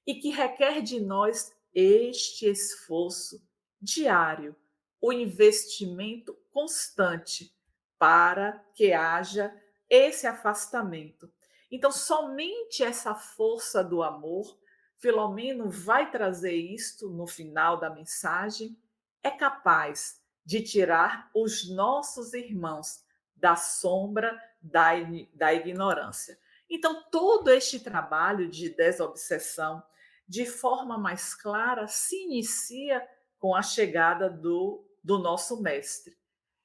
e que requer de nós este esforço diário, o investimento constante para que haja esse afastamento. Então, somente essa força do amor, Filomeno vai trazer isto no final da mensagem, é capaz de tirar os nossos irmãos da sombra da ignorância. Então, todo este trabalho de desobsessão, de forma mais clara, se inicia com a chegada do nosso mestre.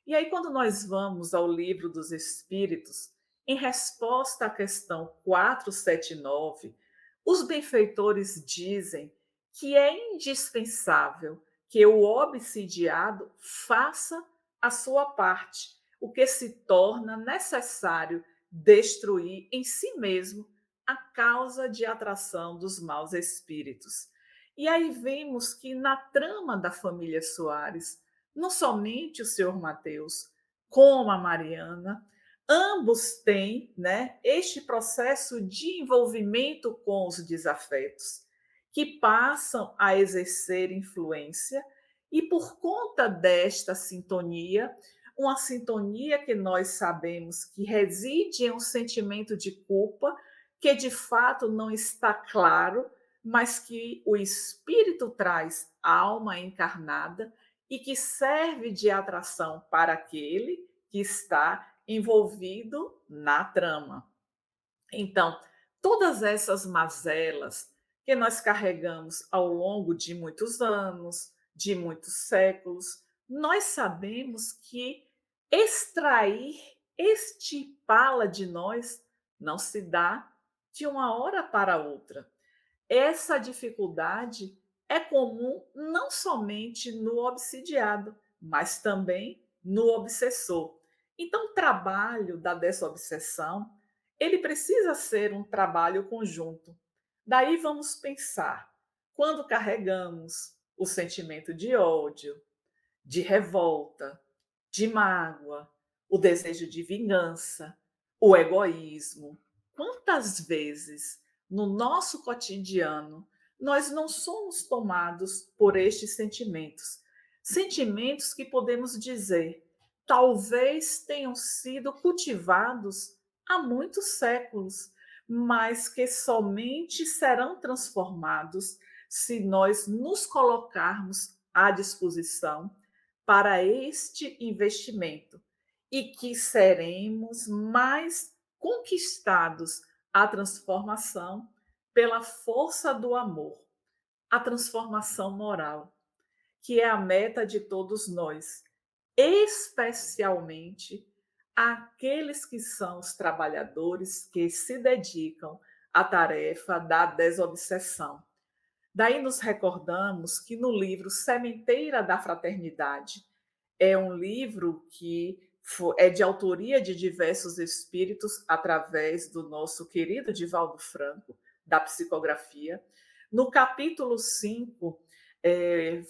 E aí, quando nós vamos ao Livro dos Espíritos, em resposta à questão 479, os benfeitores dizem que é indispensável que o obsidiado faça a sua parte, o que se torna necessário destruir em si mesmo a causa de atração dos maus espíritos. E aí vemos que na trama da família Soares, não somente o senhor Mateus, como a Mariana, ambos têm, né, este processo de envolvimento com os desafetos, que passam a exercer influência, e por conta desta sintonia, uma sintonia que nós sabemos que reside em um sentimento de culpa, que de fato não está claro, mas que o espírito traz à alma encarnada e que serve de atração para aquele que está envolvido na trama. Então, todas essas mazelas que nós carregamos ao longo de muitos anos, de muitos séculos, nós sabemos que extrair, extirpá-la de nós, não se dá de uma hora para outra. Essa dificuldade é comum não somente no obsidiado, mas também no obsessor. Então, o trabalho da desobsessão, ele precisa ser um trabalho conjunto. Daí vamos pensar, quando carregamos o sentimento de ódio, de revolta, de mágoa, o desejo de vingança, o egoísmo, quantas vezes no nosso cotidiano nós não somos tomados por estes sentimentos? Sentimentos que podemos dizer, talvez tenham sido cultivados há muitos séculos, mas que somente serão transformados se nós nos colocarmos à disposição para este investimento, e que seremos mais conquistados à transformação pela força do amor, a transformação moral, que é a meta de todos nós, especialmente aqueles que são os trabalhadores que se dedicam à tarefa da desobsessão. Daí nos recordamos que no livro Sementeira da Fraternidade, é um livro que é de autoria de diversos espíritos, através do nosso querido Divaldo Franco, da psicografia. No capítulo 5,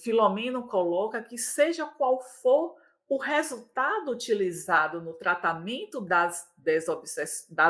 Filomeno coloca que, seja qual for o resultado utilizado no tratamento das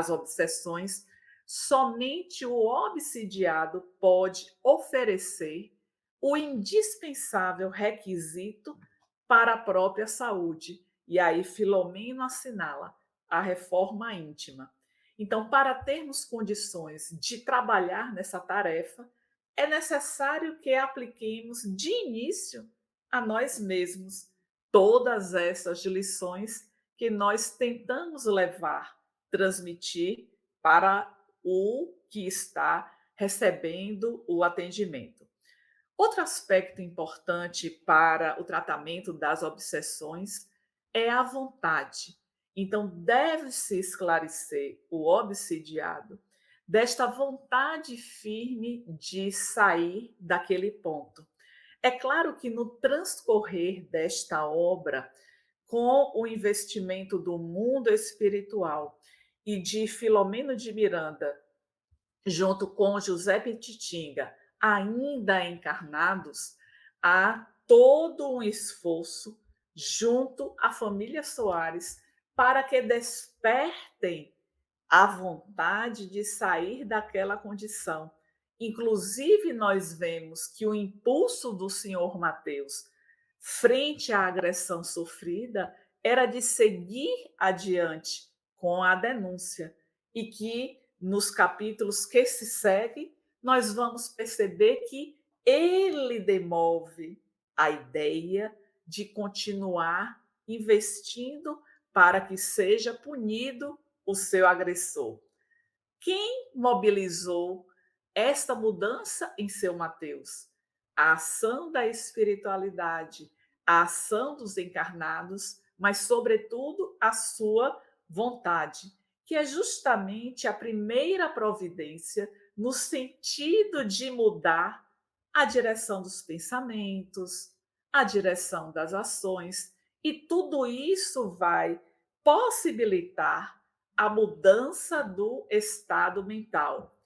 obsessões, somente o obsidiado pode oferecer o indispensável requisito para a própria saúde. E aí Filomeno assinala a reforma íntima. Então, para termos condições de trabalhar nessa tarefa, é necessário que apliquemos de início a nós mesmos todas essas lições que nós tentamos levar, transmitir para o que está recebendo o atendimento. Outro aspecto importante para o tratamento das obsessões é a vontade. Então, deve-se esclarecer o obsidiado desta vontade firme de sair daquele ponto. É claro que no transcorrer desta obra, com o investimento do mundo espiritual e de Filomeno de Miranda, junto com José Petitinga, ainda encarnados, há todo um esforço junto à família Soares para que despertem a vontade de sair daquela condição. Inclusive, nós vemos que o impulso do senhor Mateus, frente à agressão sofrida, era de seguir adiante com a denúncia, e que nos capítulos que se seguem, nós vamos perceber que ele demove a ideia de continuar investindo para que seja punido o seu agressor. Quem mobilizou esta mudança em seu Mateus? A ação da espiritualidade, a ação dos encarnados, mas, sobretudo, a sua vontade, que é justamente a primeira providência no sentido de mudar a direção dos pensamentos, a direção das ações, e tudo isso vai possibilitar a mudança do estado mental.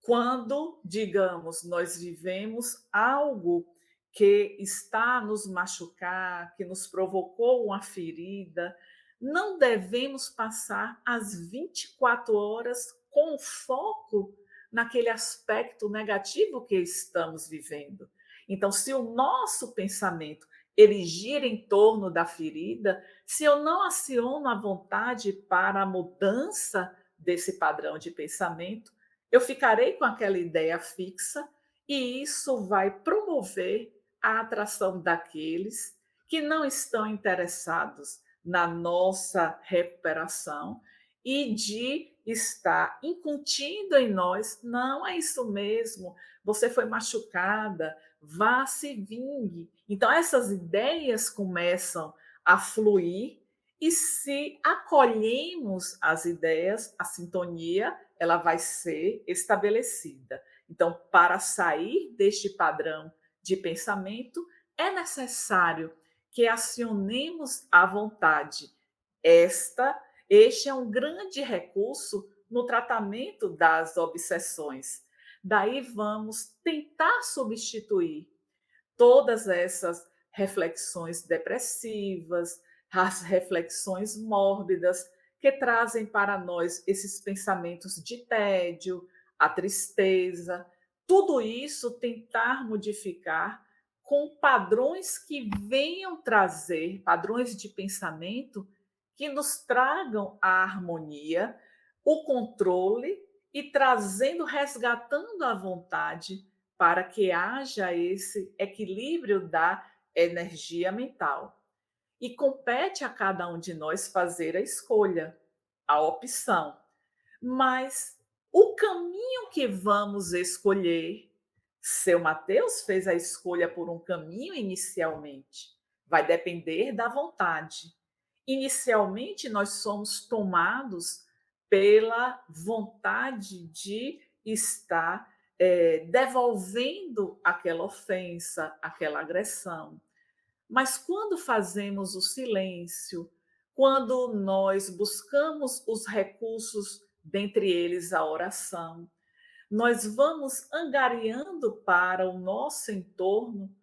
Quando, digamos, nós vivemos algo que está a nos machucar, que nos provocou uma ferida, não devemos passar as 24 horas com foco naquele aspecto negativo que estamos vivendo. Então, se o nosso pensamento ele gira em torno da ferida, se eu não aciono a vontade para a mudança desse padrão de pensamento, eu ficarei com aquela ideia fixa, e isso vai promover a atração daqueles que não estão interessados na nossa recuperação e de estar incutindo em nós: não, é isso mesmo, você foi machucada, vá, se vingue. Então essas ideias começam a fluir, e se acolhemos as ideias, a sintonia ela vai ser estabelecida. Então, para sair deste padrão de pensamento, é necessário que acionemos a vontade. Este é um grande recurso no tratamento das obsessões. Daí vamos tentar substituir todas essas reflexões depressivas, as reflexões mórbidas, que trazem para nós esses pensamentos de tédio, a tristeza, tudo isso tentar modificar com padrões que venham trazer, padrões de pensamento que nos tragam a harmonia, o controle, e trazendo, resgatando a vontade para que haja esse equilíbrio da energia mental. E compete a cada um de nós fazer a escolha, a opção. Mas o caminho que vamos escolher, seu Mateus fez a escolha por um caminho inicialmente, vai depender da vontade. Inicialmente, nós somos tomados pela vontade de estar devolvendo aquela ofensa, aquela agressão. Mas quando fazemos o silêncio, quando nós buscamos os recursos, dentre eles a oração, nós vamos angariando para o nosso entorno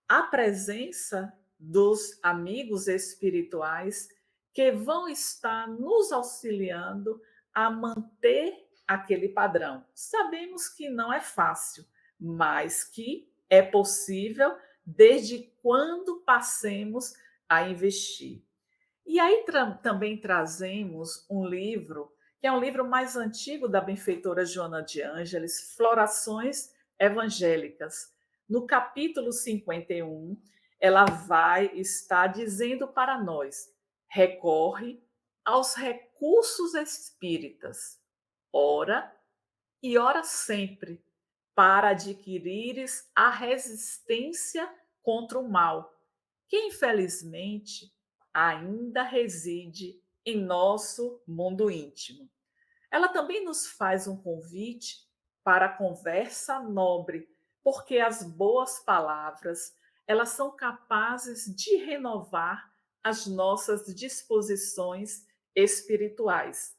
a presença dos amigos espirituais que vão estar nos auxiliando a manter aquele padrão. Sabemos que não é fácil, mas que é possível desde quando passemos a investir. E aí também trazemos um livro, que é um livro mais antigo da benfeitora Joana de Ângeles, Florações Evangélicas. No capítulo 51, ela vai estar dizendo para nós: recorre aos recursos espíritas, ora e ora sempre, para adquirires a resistência contra o mal, que infelizmente ainda reside em nosso mundo íntimo. Ela também nos faz um convite para a conversa nobre, porque as boas palavras, elas são capazes de renovar as nossas disposições espirituais.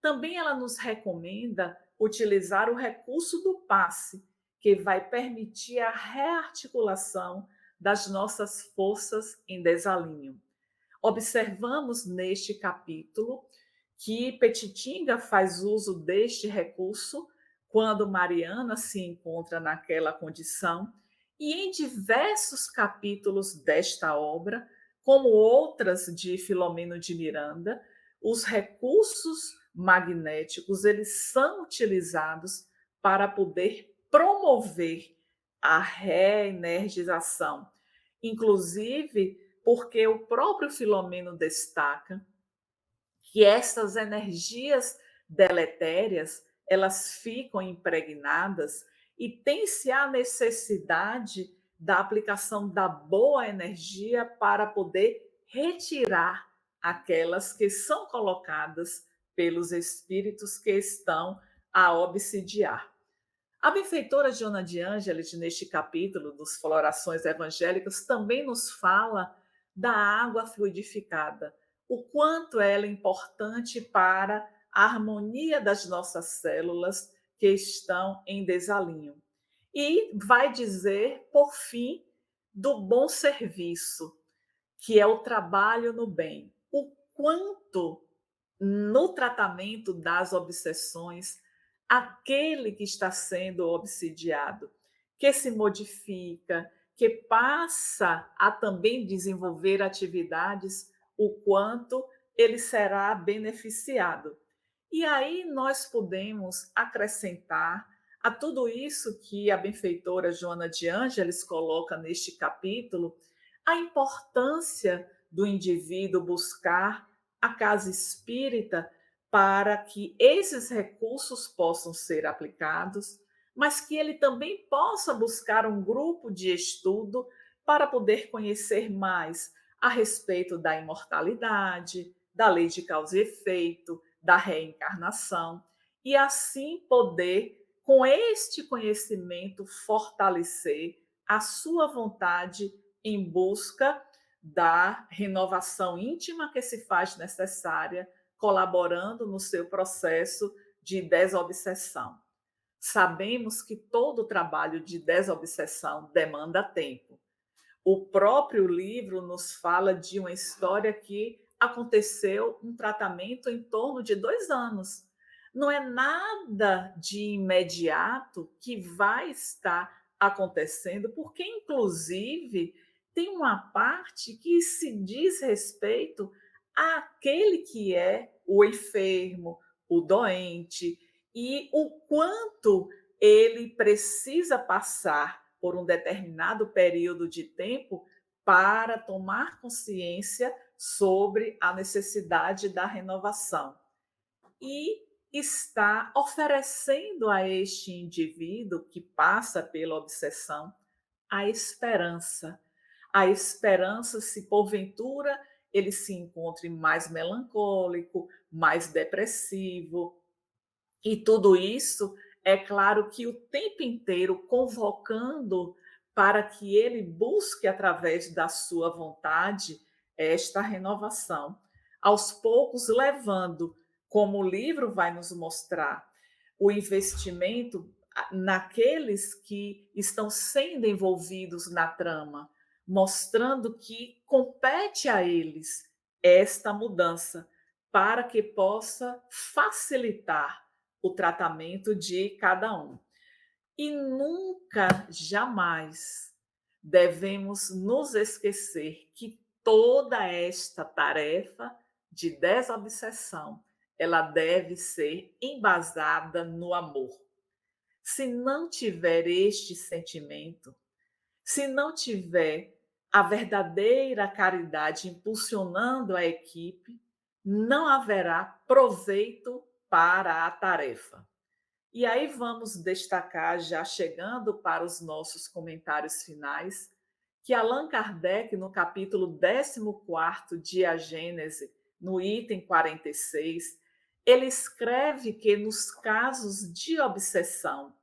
Também ela nos recomenda utilizar o recurso do passe, que vai permitir a rearticulação das nossas forças em desalinho. Observamos neste capítulo que Petitinga faz uso deste recurso quando Mariana se encontra naquela condição, e em diversos capítulos desta obra, como outras de Filomeno de Miranda, os recursos magnéticos eles são utilizados para poder promover a reenergização. Inclusive, porque o próprio Filomeno destaca que essas energias deletérias, elas ficam impregnadas e tem-se a necessidade da aplicação da boa energia para poder retirar aquelas que são colocadas pelos espíritos que estão a obsidiar. A benfeitora Joana de Ângeles, neste capítulo dos Florações Evangélicas, também nos fala da água fluidificada, o quanto ela é importante para a harmonia das nossas células que estão em desalinho. E vai dizer, por fim, do bom serviço, que é o trabalho no bem. O quanto no tratamento das obsessões, aquele que está sendo obsidiado, que se modifica, que passa a também desenvolver atividades, o quanto ele será beneficiado. E aí nós podemos acrescentar a tudo isso que a benfeitora Joana de Ângeles coloca neste capítulo, a importância do indivíduo buscar a casa espírita para que esses recursos possam ser aplicados, mas que ele também possa buscar um grupo de estudo para poder conhecer mais a respeito da imortalidade, da lei de causa e efeito, da reencarnação, e assim poder, com este conhecimento, fortalecer a sua vontade em busca da renovação íntima que se faz necessária, colaborando no seu processo de desobsessão. Sabemos que todo trabalho de desobsessão demanda tempo. O próprio livro nos fala de uma história que aconteceu um tratamento em torno de 2 anos. Não é nada de imediato que vai estar acontecendo, porque, inclusive, tem uma parte que se diz respeito àquele que é o enfermo, o doente, e o quanto ele precisa passar por um determinado período de tempo para tomar consciência sobre a necessidade da renovação. E está oferecendo a este indivíduo que passa pela obsessão a esperança. a esperança se porventura ele se encontre mais melancólico, mais depressivo. E tudo isso, é claro que o tempo inteiro convocando para que ele busque, através da sua vontade, esta renovação. Aos poucos, levando, como o livro vai nos mostrar, o investimento naqueles que estão sendo envolvidos na trama, mostrando que compete a eles esta mudança, para que possa facilitar o tratamento de cada um. E nunca, jamais, devemos nos esquecer que toda esta tarefa de desobsessão, ela deve ser embasada no amor. Se não tiver este sentimento, se não tiver a verdadeira caridade impulsionando a equipe, não haverá proveito para a tarefa. E aí vamos destacar, já chegando para os nossos comentários finais, que Allan Kardec, no capítulo 14 de A Gênese, no item 46, ele escreve que nos casos de obsessão,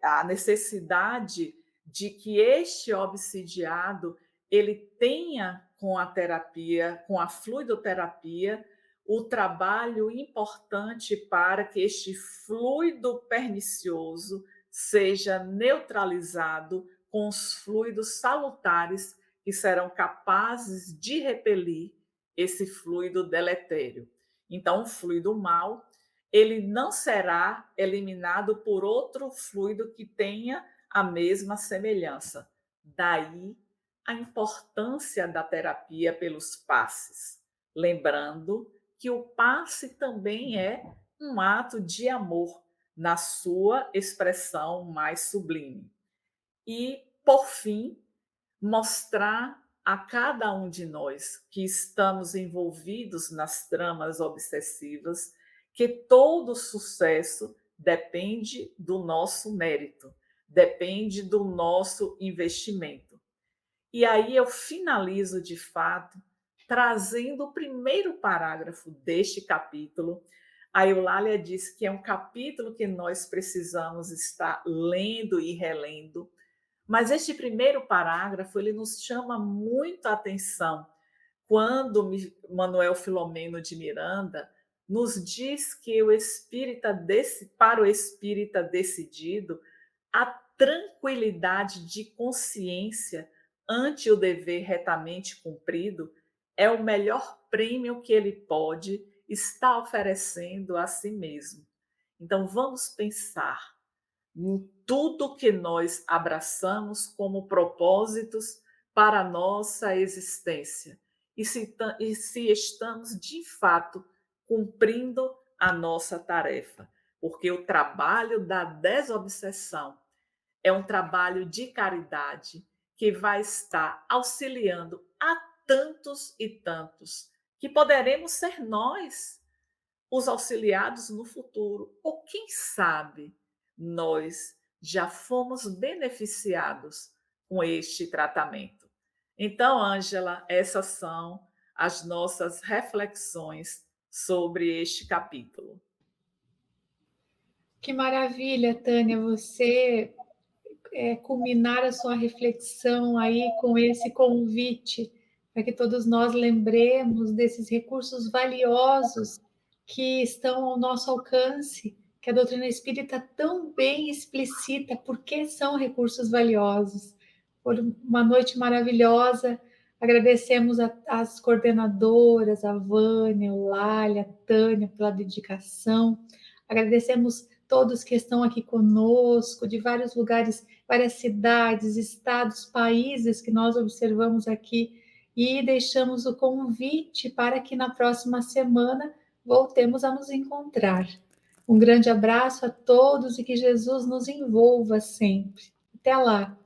a necessidade de que este obsidiado ele tenha com a terapia, com a fluidoterapia, o trabalho importante para que este fluido pernicioso seja neutralizado com os fluidos salutares que serão capazes de repelir esse fluido deletério. Então, o fluido mau, ele não será eliminado por outro fluido que tenha a mesma semelhança. Daí a importância da terapia pelos passes. Lembrando que o passe também é um ato de amor na sua expressão mais sublime. E, por fim, mostrar a cada um de nós que estamos envolvidos nas tramas obsessivas que todo sucesso depende do nosso mérito, depende do nosso investimento. E aí eu finalizo de fato trazendo o primeiro parágrafo deste capítulo. A Eulália diz que é um capítulo que nós precisamos estar lendo e relendo, mas este primeiro parágrafo ele nos chama muito a atenção quando Manuel Filomeno de Miranda nos diz que para o espírita decidido, a tranquilidade de consciência ante o dever retamente cumprido é o melhor prêmio que ele pode estar oferecendo a si mesmo. Então, vamos pensar em tudo que nós abraçamos como propósitos para a nossa existência e se estamos, de fato, cumprindo a nossa tarefa. Porque o trabalho da desobsessão é um trabalho de caridade que vai estar auxiliando a tantos e tantos que poderemos ser nós os auxiliados no futuro. Ou quem sabe nós já fomos beneficiados com este tratamento. Então, Ângela, essas são as nossas reflexões sobre este capítulo. Que maravilha, Tânia, você culminar a sua reflexão aí com esse convite para que todos nós lembremos desses recursos valiosos que estão ao nosso alcance, que a doutrina espírita tão bem explicita porque são recursos valiosos. Por uma noite maravilhosa, agradecemos às coordenadoras, a Vânia, a Eulália, a Tânia, pela dedicação, agradecemos todos que estão aqui conosco, de vários lugares, várias cidades, estados, países que nós observamos aqui, e deixamos o convite para que na próxima semana voltemos a nos encontrar. Um grande abraço a todos e que Jesus nos envolva sempre. Até lá!